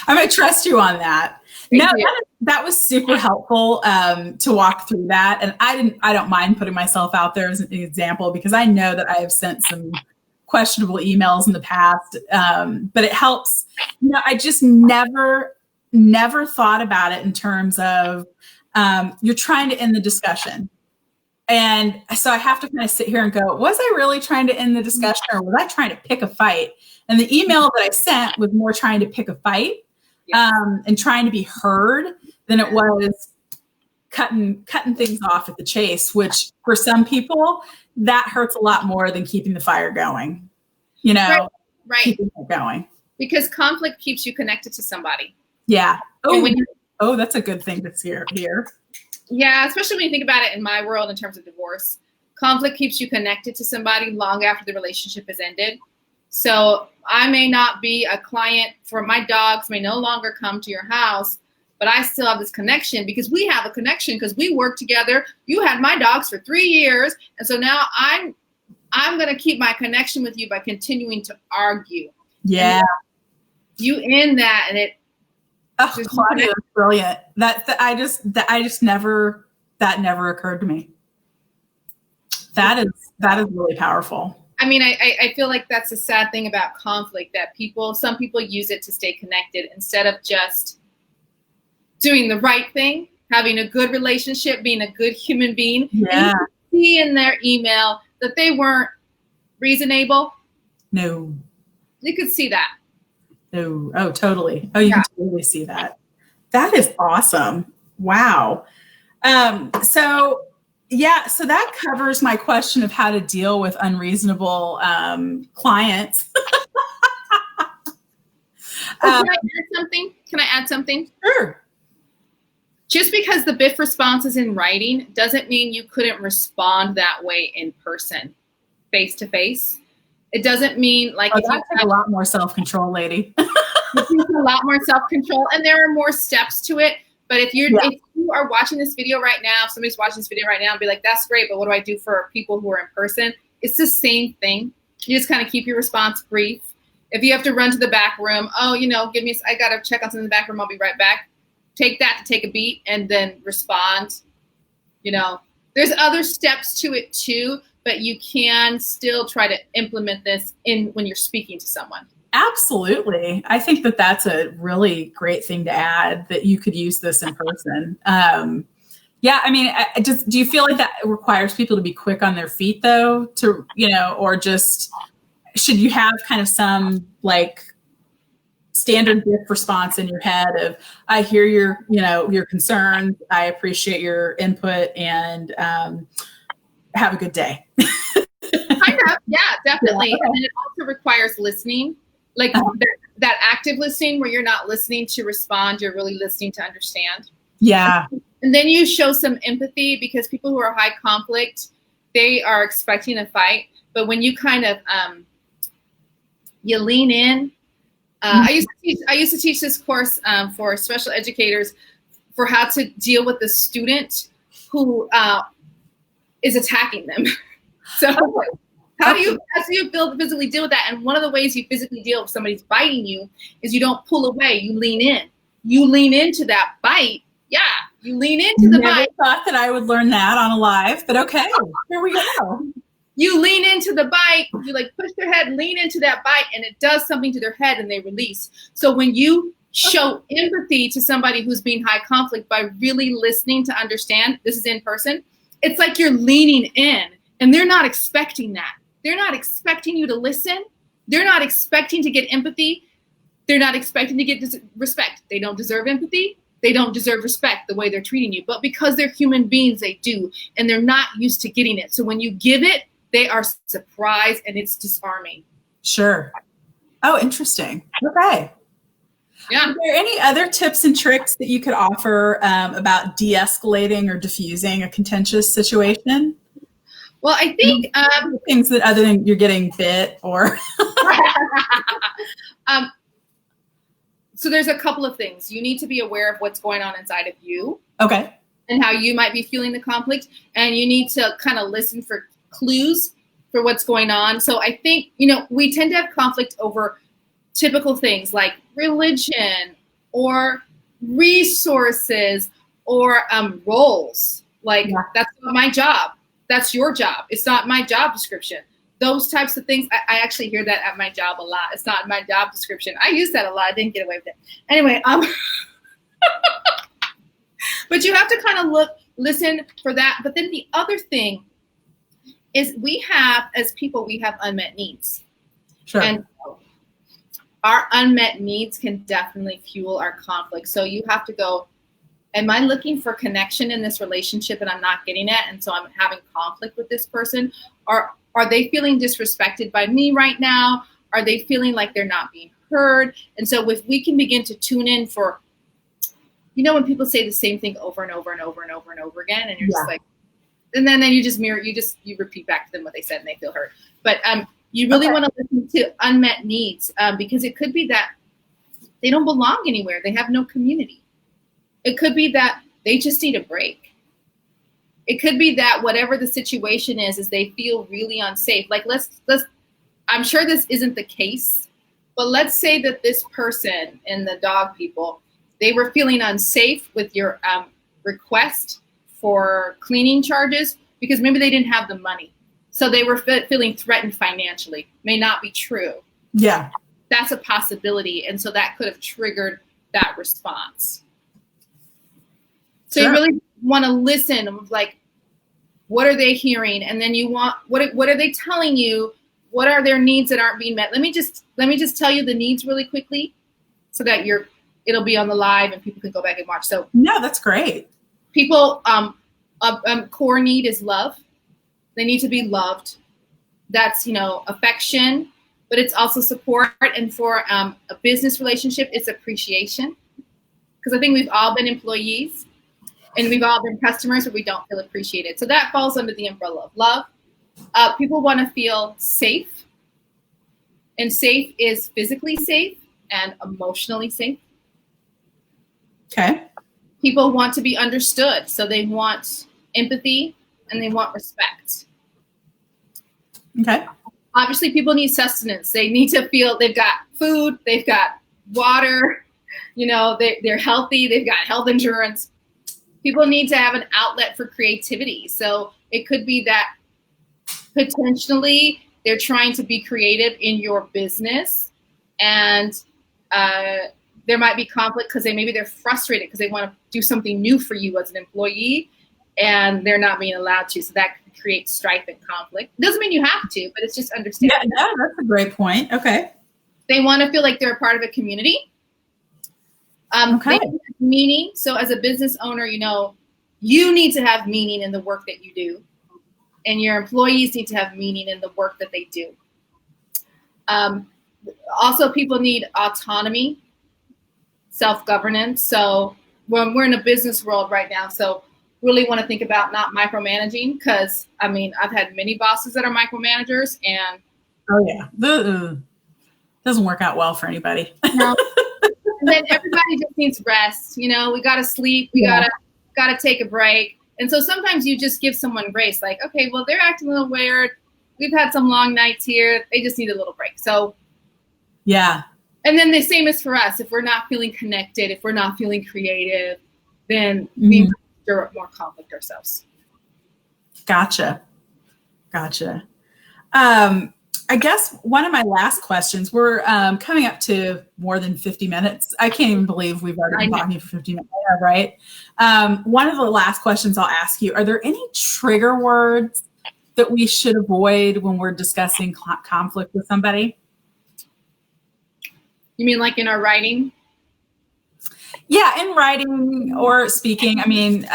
[SPEAKER 1] I'm gonna trust you on that. No, that was super helpful to walk through that, and I don't mind putting myself out there as an example, because I know that I have sent some questionable emails in the past, but it helps. You know, I just never thought about it in terms of you're trying to end the discussion. And so I have to kind of sit here and go, was I really trying to end the discussion, or was I trying to pick a fight? And the email that I sent was more trying to pick a fight and trying to be heard than it was cutting things off at the chase, which for some people, that hurts a lot more than keeping the fire going, you know,
[SPEAKER 2] right.
[SPEAKER 1] Keeping it going.
[SPEAKER 2] Because conflict keeps you connected to somebody.
[SPEAKER 1] Yeah. Oh, that's a good thing to hear here.
[SPEAKER 2] Yeah, especially when you think about it in my world in terms of divorce. Conflict keeps you connected to somebody long after the relationship has ended. So I may not be a client, for my dogs may no longer come to your house, but I still have this connection because we have a connection because we work together. You had my dogs for 3 years. And so now I'm going to keep my connection with you by continuing to argue.
[SPEAKER 1] Yeah.
[SPEAKER 2] You end that, and it.
[SPEAKER 1] Oh, Claudia, that's brilliant. That never occurred to me. That is really powerful.
[SPEAKER 2] I mean, I feel like that's a sad thing about conflict, that some people use it to stay connected instead of just doing the right thing, having a good relationship, being a good human being.
[SPEAKER 1] Yeah.
[SPEAKER 2] And you see in their email that they weren't reasonable.
[SPEAKER 1] No.
[SPEAKER 2] You could see that.
[SPEAKER 1] No. Oh, totally. Oh, you can totally see that. That is awesome. Wow. So that covers my question of how to deal with unreasonable clients.
[SPEAKER 2] Can I add something?
[SPEAKER 1] Sure.
[SPEAKER 2] Just because the BIFF response is in writing doesn't mean you couldn't respond that way in person, face to face. It doesn't mean like
[SPEAKER 1] that takes a lot more self-control, lady.
[SPEAKER 2] It takes a lot more self-control, and there are more steps to it. But if you are watching this video right now, if somebody's watching this video right now and be like, that's great, but what do I do for people who are in person? It's the same thing. You just kind of keep your response brief. If you have to run to the back room, I got to check on something in the back room, I'll be right back. Take that to take a beat and then respond. You know, there's other steps to it too, but you can still try to implement this when you're speaking to someone.
[SPEAKER 1] Absolutely. I think that that's a really great thing to add, that you could use this in person. Yeah. I mean, do you feel like that requires people to be quick on their feet though, or just, should you have kind of some like standard BIFF response in your head of, I hear your concerns, I appreciate your input, and have a good day?
[SPEAKER 2] Kind Yeah, definitely.
[SPEAKER 1] Yeah, okay.
[SPEAKER 2] And then it also requires listening, like that active listening where you're not listening to respond, you're really listening to understand.
[SPEAKER 1] Yeah.
[SPEAKER 2] And then you show some empathy, because people who are high conflict, they are expecting a fight. But when you kind of, you lean in. I used to teach this course for special educators for how to deal with the student who is attacking them. So how do you physically deal with that? And one of the ways you physically deal if somebody's biting you is you don't pull away, you lean in. You lean into that bite. Yeah, you lean into the bite.
[SPEAKER 1] Never thought that I would learn that on a live, but okay, here we go.
[SPEAKER 2] You lean into the bite, you like push their head, lean into that bite, and it does something to their head and they release. So when you show empathy to somebody who's being high conflict by really listening to understand, this is in person, it's like you're leaning in, and they're not expecting that. They're not expecting you to listen. They're not expecting to get empathy. They're not expecting to get respect. They don't deserve empathy. They don't deserve respect the way they're treating you. But because they're human beings, they do. And they're not used to getting it. So when you give it, they are surprised, and it's disarming.
[SPEAKER 1] Sure. Oh, interesting. Okay.
[SPEAKER 2] Yeah.
[SPEAKER 1] Are there any other tips and tricks that you could offer about de-escalating or diffusing a contentious situation?
[SPEAKER 2] Well, I think
[SPEAKER 1] things that other than you're getting bit or.
[SPEAKER 2] So there's a couple of things. You need to be aware of what's going on inside of you.
[SPEAKER 1] Okay.
[SPEAKER 2] And how you might be feeling the conflict. And you need to kind of listen for clues for what's going on. So I think, we tend to have conflict over typical things like religion or resources or roles. Like, that's not my job. That's your job. It's not my job description. Those types of things, I actually hear that at my job a lot. It's not my job description. I use that a lot. I didn't get away with it. Anyway, but you have to kind of listen for that. But then the other thing is as people, we have unmet needs.
[SPEAKER 1] Sure.
[SPEAKER 2] And our unmet needs can definitely fuel our conflict. So you have to go, am I looking for connection in this relationship and I'm not getting it? And so I'm having conflict with this person? Or are they feeling disrespected by me right now? Are they feeling like they're not being heard? And so if we can begin to tune in for, when people say the same thing over and over and over and over and over again, and you're just like, and then you just you repeat back to them what they said and they feel hurt. But you really want to listen to unmet needs because it could be that they don't belong anywhere. They have no community. It could be that they just need a break. It could be that whatever the situation is they feel really unsafe. Like let's I'm sure this isn't the case, but let's say that this person and the dog people, they were feeling unsafe with your request for cleaning charges because maybe they didn't have the money. So they were feeling threatened financially. May not be true.
[SPEAKER 1] Yeah.
[SPEAKER 2] That's a possibility. And so that could have triggered that response. So you really want to listen, like, what are they hearing? And then you want, what are they telling you? What are their needs that aren't being met? Let me just tell you the needs really quickly so that it'll be on the live and people can go back and watch. So
[SPEAKER 1] no, that's great.
[SPEAKER 2] People, core need is love. They need to be loved. That's, affection, but it's also support. And for a business relationship, it's appreciation. Because I think we've all been employees and we've all been customers where we don't feel appreciated. So that falls under the umbrella of love. People want to feel safe. And safe is physically safe and emotionally safe.
[SPEAKER 1] Okay.
[SPEAKER 2] People want to be understood. So they want empathy and they want respect.
[SPEAKER 1] Okay.
[SPEAKER 2] Obviously, people need sustenance. They need to feel they've got food, they've got water, they're healthy, they've got health insurance. People need to have an outlet for creativity. So it could be that potentially they're trying to be creative in your business and there might be conflict because they're frustrated because they want to do something new for you as an employee and they're not being allowed to. So that could create strife and conflict. Doesn't mean you have to, but it's just understanding.
[SPEAKER 1] Yeah, that's a great point. Okay.
[SPEAKER 2] They want to feel like they're a part of a community.
[SPEAKER 1] Okay.
[SPEAKER 2] They need meaning. So as a business owner, you need to have meaning in the work that you do. and your employees need to have meaning in the work that they do. Also, people need autonomy, self-governance. So when we're in a business world right now, so really want to think about not micromanaging, because I mean, I've had many bosses that are micromanagers, and
[SPEAKER 1] oh yeah, doesn't work out well for anybody.
[SPEAKER 2] no. And then everybody just needs rest. You know, we got to sleep. We gotta take a break. And so sometimes you just give someone grace, like, okay, well, they're acting a little weird. We've had some long nights here. They just need a little break. So
[SPEAKER 1] yeah.
[SPEAKER 2] And then the same is for us. If we're not feeling connected, if we're not feeling creative, then we stir up more conflict ourselves.
[SPEAKER 1] Gotcha. I guess one of my last questions, we're coming up to more than 50 minutes. I can't even believe we've already been talking for 50 minutes, right? One of the last questions I'll ask you, are there any trigger words that we should avoid when we're discussing conflict with somebody?
[SPEAKER 2] You mean like in our writing?
[SPEAKER 1] Yeah, in writing or speaking. I mean,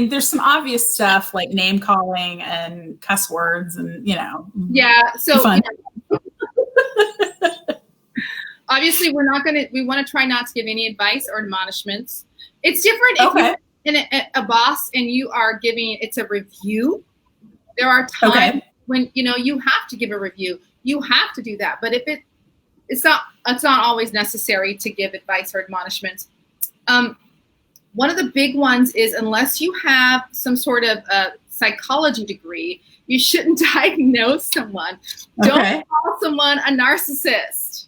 [SPEAKER 1] there's some obvious stuff like name calling and cuss words and, you know.
[SPEAKER 2] Yeah. So obviously we want to try not to give any advice or admonishments. It's different if you're in a boss and you are giving, it's a review. There are times when, you know, you have to give a review. You have to do that. But if it's not always necessary to give advice or admonishments. One of the big ones is, unless you have some sort of psychology degree, you shouldn't diagnose someone. Don't call someone a narcissist.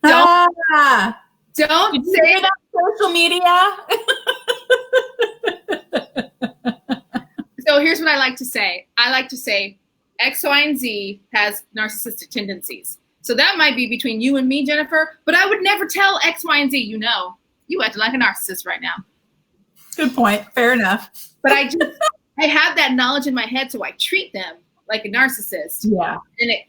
[SPEAKER 2] Don't
[SPEAKER 1] Did you say that on social media?
[SPEAKER 2] So here's what I like to say. I like to say X, Y, and Z has narcissistic tendencies. So that might be between you and me, Jennifer, but I would never tell X, Y, and Z, you know. You acting like a narcissist right now.
[SPEAKER 1] Good point. Fair enough.
[SPEAKER 2] But I have that knowledge in my head, so I treat them like a narcissist.
[SPEAKER 1] Yeah. And
[SPEAKER 2] it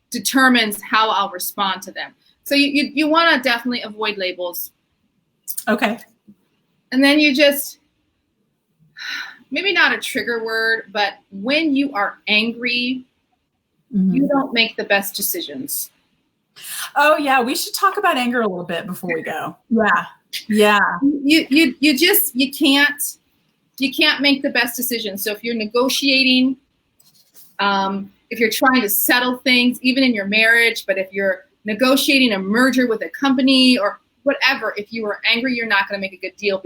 [SPEAKER 2] determines how I'll respond to them. So you want to definitely avoid labels.
[SPEAKER 1] Okay.
[SPEAKER 2] And then you just, maybe not a trigger word, but when you are angry, you don't make the best decisions.
[SPEAKER 1] Oh yeah, we should talk about anger a little bit before we go. Yeah. Yeah.
[SPEAKER 2] You can't make the best decisions. So if you're negotiating, if you're trying to settle things, even in your marriage, but if you're negotiating a merger with a company or whatever, if you are angry, you're not going to make a good deal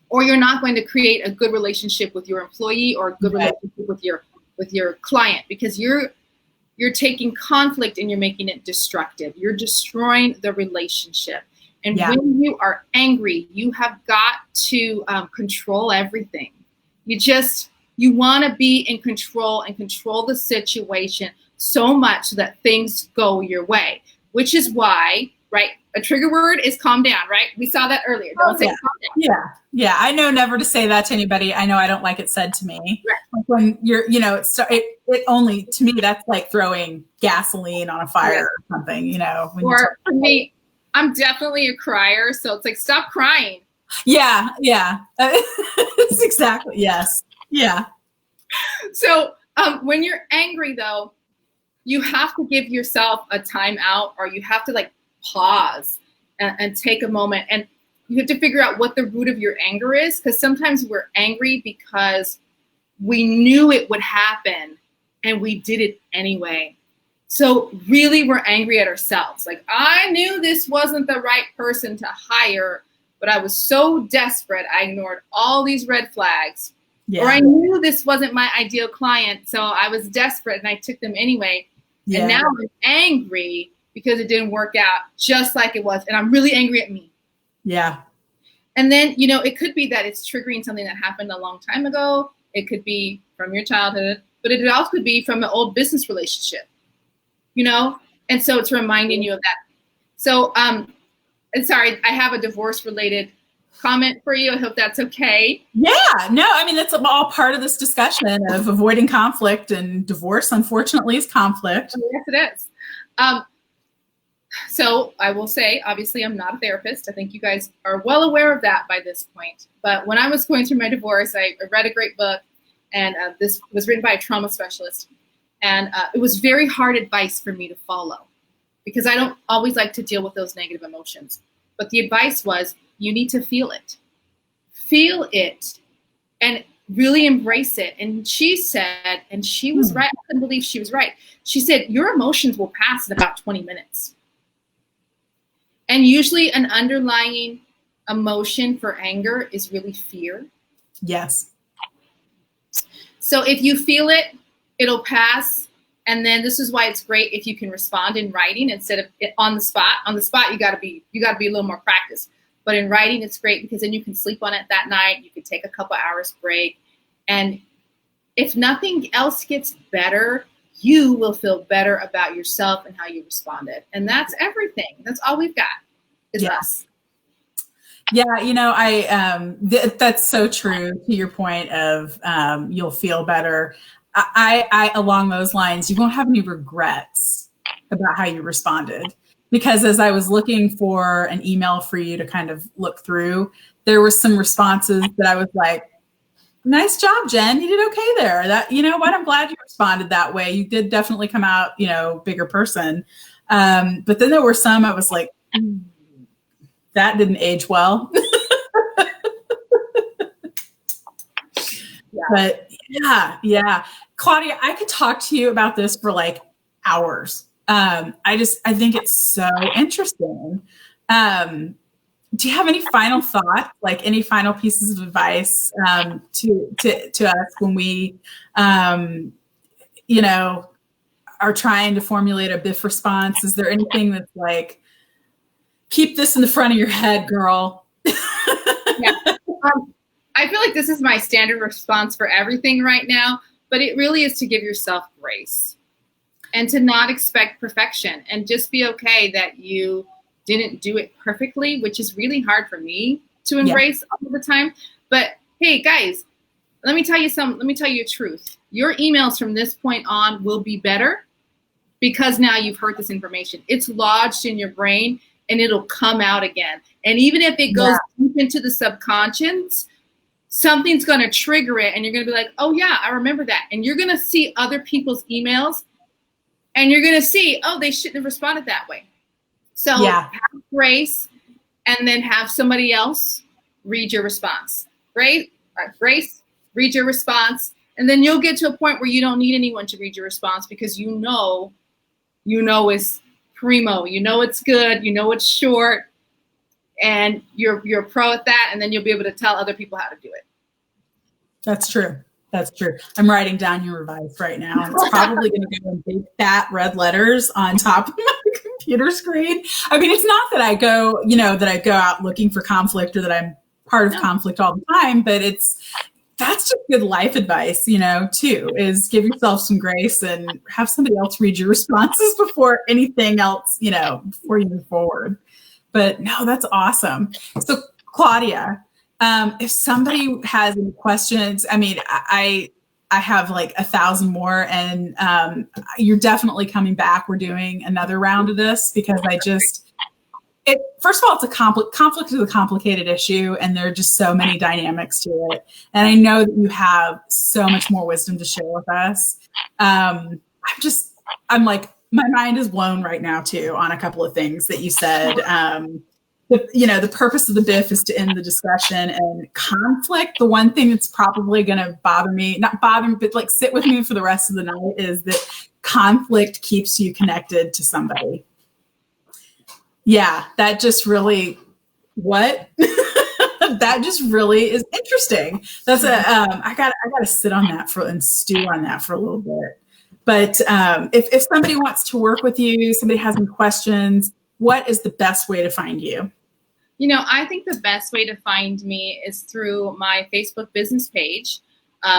[SPEAKER 2] or you're not going to create a good relationship with your employee or a good relationship with your client, because you're taking conflict and you're making it destructive. You're destroying the relationship. And when you are angry, you have got to control everything. You want to be in control and control the situation so much so that things go your way, which is why, right? A trigger word is calm down, right? We saw that earlier. Don't say calm down.
[SPEAKER 1] Yeah. Yeah. I know never to say that to anybody. I know I don't like it said to me.
[SPEAKER 2] Right.
[SPEAKER 1] Like when you're, you know, it only, to me, that's like throwing gasoline on a fire or something, you know.
[SPEAKER 2] Or for me, I'm definitely a crier. So it's like, stop crying.
[SPEAKER 1] Yeah. Yeah. It's exactly. Yes. Yeah.
[SPEAKER 2] So when you're angry, though, you have to give yourself a timeout, or you have to like pause and take a moment, and you have to figure out what the root of your anger is, because sometimes we're angry because we knew it would happen and we did it anyway. So really we're angry at ourselves. Like, I knew this wasn't the right person to hire, but I was so desperate I ignored all these red flags. Yeah. Or I knew this wasn't my ideal client, so I was desperate and I took them anyway. Yeah. And now I'm angry because it didn't work out just like it was. And I'm really angry at me.
[SPEAKER 1] Yeah.
[SPEAKER 2] And then, you know, it could be that it's triggering something that happened a long time ago. It could be from your childhood, but it also could be from an old business relationship, you know? And so it's reminding you of that. So, and sorry, I have a divorce related comment for you. I hope that's okay.
[SPEAKER 1] Yeah, no, I mean, that's all part of this discussion of avoiding conflict, and divorce, unfortunately, is conflict.
[SPEAKER 2] Oh, yes, it is. So I will say, obviously, I'm not a therapist. I think you guys are well aware of that by this point. But when I was going through my divorce, I read a great book, And this was written by a trauma specialist. And it was very hard advice for me to follow because I don't always like to deal with those negative emotions. But the advice was, you need to feel it. Feel it and really embrace it. And she said, and she was right. I couldn't believe she was right. She said, your emotions will pass in about 20 minutes. And usually an underlying emotion for anger is really fear.
[SPEAKER 1] Yes.
[SPEAKER 2] So if you feel it, it'll pass. And then this is why it's great if you can respond in writing instead of on the spot. On the spot, you got to be a little more practiced. But in writing, it's great because then you can sleep on it that night. You can take a couple hours break. And if nothing else gets better, you will feel better about yourself and how you responded. And that's everything. That's all we've got is us.
[SPEAKER 1] Yeah, you know, that's so true to your point of you'll feel better. I along those lines, you won't have any regrets about how you responded. Because as I was looking for an email for you to kind of look through, there were some responses that I was like, nice job, Jen. You did okay there. That, you know what? I'm glad you responded that way. You did definitely come out, you know, bigger person. But then there were some I was like, that didn't age well. But yeah. Claudia, I could talk to you about this for like hours. I think it's so interesting. Do you have any final thoughts, like any final pieces of advice to us when we, you know, are trying to formulate a BIFF response? Is there anything that's like, keep this in the front of your head, girl?
[SPEAKER 2] Yeah. I feel like this is my standard response for everything right now, but it really is to give yourself grace and to not expect perfection and just be okay that you didn't do it perfectly, which is really hard for me to embrace all the time. But hey, guys, let me tell you a truth. Your emails from this point on will be better because now you've heard this information. It's lodged in your brain and it'll come out again. And even if it goes deep into the subconscious, something's going to trigger it and you're going to be like, oh yeah, I remember that. And you're going to see other people's emails and you're going to see, oh, they shouldn't have responded that way. So have grace and then have somebody else read your response. Grace, read your response. And then you'll get to a point where you don't need anyone to read your response because you know it's primo, you know it's good, you know it's short, and you're pro at that, and then you'll be able to tell other people how to do it.
[SPEAKER 1] That's true. That's true. I'm writing down your advice right now, and it's probably going to go in big fat red letters on top of my computer screen. I mean, it's not that I go out looking for conflict or that I'm part of conflict all the time, but that's just good life advice, you know, too, is give yourself some grace and have somebody else read your responses before anything else, you know, before you move forward. But no, that's awesome. So Claudia, if somebody has any questions, I mean, I have like 1,000 more, and you're definitely coming back. We're doing another round of this because first of all, it's a conflict is a complicated issue, and there are just so many dynamics to it. And I know that you have so much more wisdom to share with us. I'm like, my mind is blown right now too on a couple of things that you said. The purpose of the BIFF is to end the discussion and conflict. The one thing that's probably going to not bother me, but like sit with me for the rest of the night is that conflict keeps you connected to somebody. Yeah, that just really, that just really is interesting. That's I gotta sit on that and stew on that for a little bit. But if somebody wants to work with you, somebody has any questions, what is the best way to find you?
[SPEAKER 2] You know, I think the best way to find me is through my Facebook business page,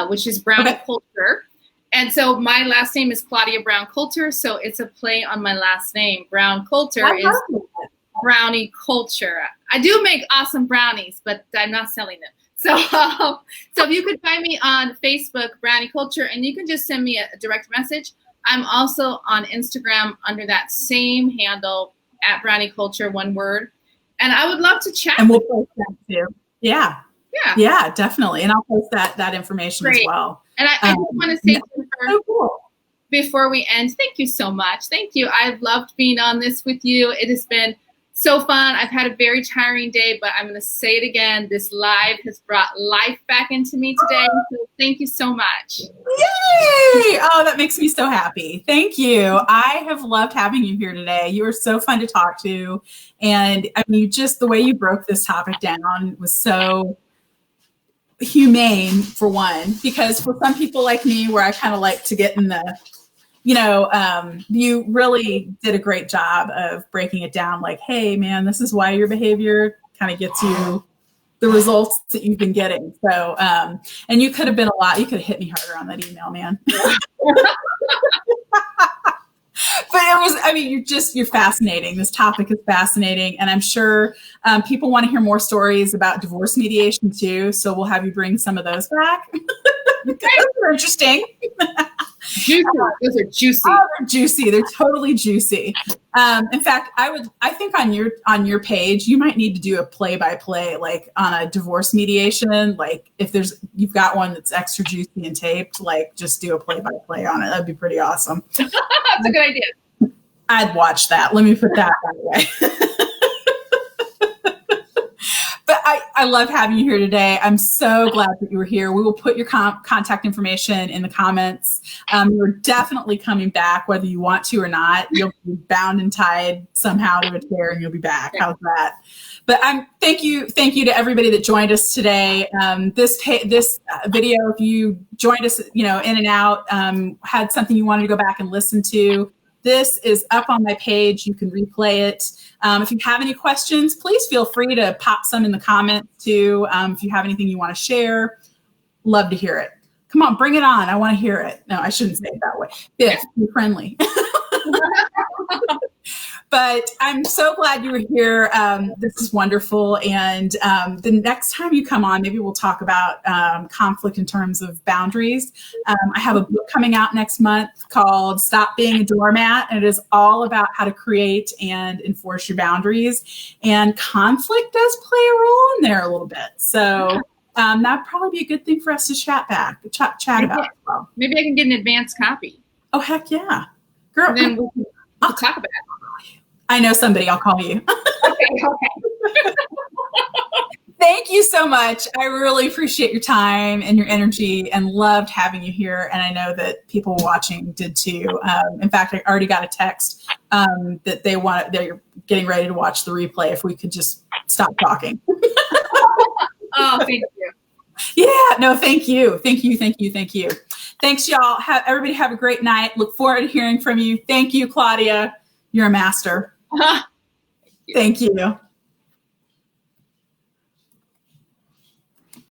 [SPEAKER 2] which is Brownie Culture. And so my last name is Claudia Brown Coulter, so it's a play on my last name. Brown Coulter is brownie culture. I do make awesome brownies, but I'm not selling them. So if you could find me on Facebook, Brownie Culture, and you can just send me a direct message. I'm also on Instagram under that same handle, at Brownie Culture, one word. And I would love to chat.
[SPEAKER 1] And we'll post that too. Yeah, definitely. And I'll post that information as well.
[SPEAKER 2] And I just want to say, Jennifer,
[SPEAKER 1] so cool.
[SPEAKER 2] Before we end, thank you so much. Thank you. I've loved being on this with you. It has been so fun. I've had a very tiring day, but I'm going to say it again. This live has brought life back into me today. So thank you so much.
[SPEAKER 1] Yay! Oh, that makes me so happy. Thank you. I have loved having you here today. You were so fun to talk to. And I mean, just the way you broke this topic down was so humane, for one, because for some people like me, where I kind of like to get in the, you really did a great job of breaking it down like, hey, man, this is why your behavior kind of gets you the results that you've been getting. So, and you could have been you could have hit me harder on that email, man. But it was, I mean, you're fascinating. This topic is fascinating. And I'm sure people want to hear more stories about divorce mediation too. So we'll have you bring some of those back. Those are interesting.
[SPEAKER 2] Juicy. Those are juicy.
[SPEAKER 1] Oh, they're juicy. They're totally juicy. In fact, I think on your page, you might need to do a play-by-play, like on a divorce mediation. Like if you've got one that's extra juicy and taped, like just do a play-by-play on it. That'd be pretty awesome.
[SPEAKER 2] That's a good idea.
[SPEAKER 1] I'd watch that. Let me put that way. But I love having you here today. I'm so glad that you were here. We will put your contact information in the comments. You're definitely coming back, whether you want to or not. You'll be bound and tied somehow to a chair, and you'll be back. How's that? But thank you to everybody that joined us today. This video, if you joined us, in and out, had something you wanted to go back and listen to, this is up on my page. You can replay it. If you have any questions, please feel free to pop some in the comments too. If you have anything you want to share, love to hear it. Come on, bring it on. I want to hear it. No, I shouldn't say it that way. Biff, be friendly. But I'm so glad you were here. This is wonderful. And the next time you come on, maybe we'll talk about conflict in terms of boundaries. I have a book coming out next month called Stop Being a Doormat. And it is all about how to create and enforce your boundaries. And conflict does play a role in there a little bit. So that'd probably be a good thing for us to chat about as well.
[SPEAKER 2] Maybe I can get an advanced copy.
[SPEAKER 1] Oh, heck yeah. Girl.
[SPEAKER 2] And then we'll talk about it.
[SPEAKER 1] I know somebody. I'll call you.
[SPEAKER 2] Okay.
[SPEAKER 1] Thank you so much. I really appreciate your time and your energy and loved having you here. And I know that people watching did too. In fact, I already got a text that they're getting ready to watch the replay if we could just stop talking.
[SPEAKER 2] Oh, thank you.
[SPEAKER 1] Yeah, no, thank you. Thank you. Thanks, y'all. Everybody have a great night. Look forward to hearing from you. Thank you, Claudia. You're a master. Thank you.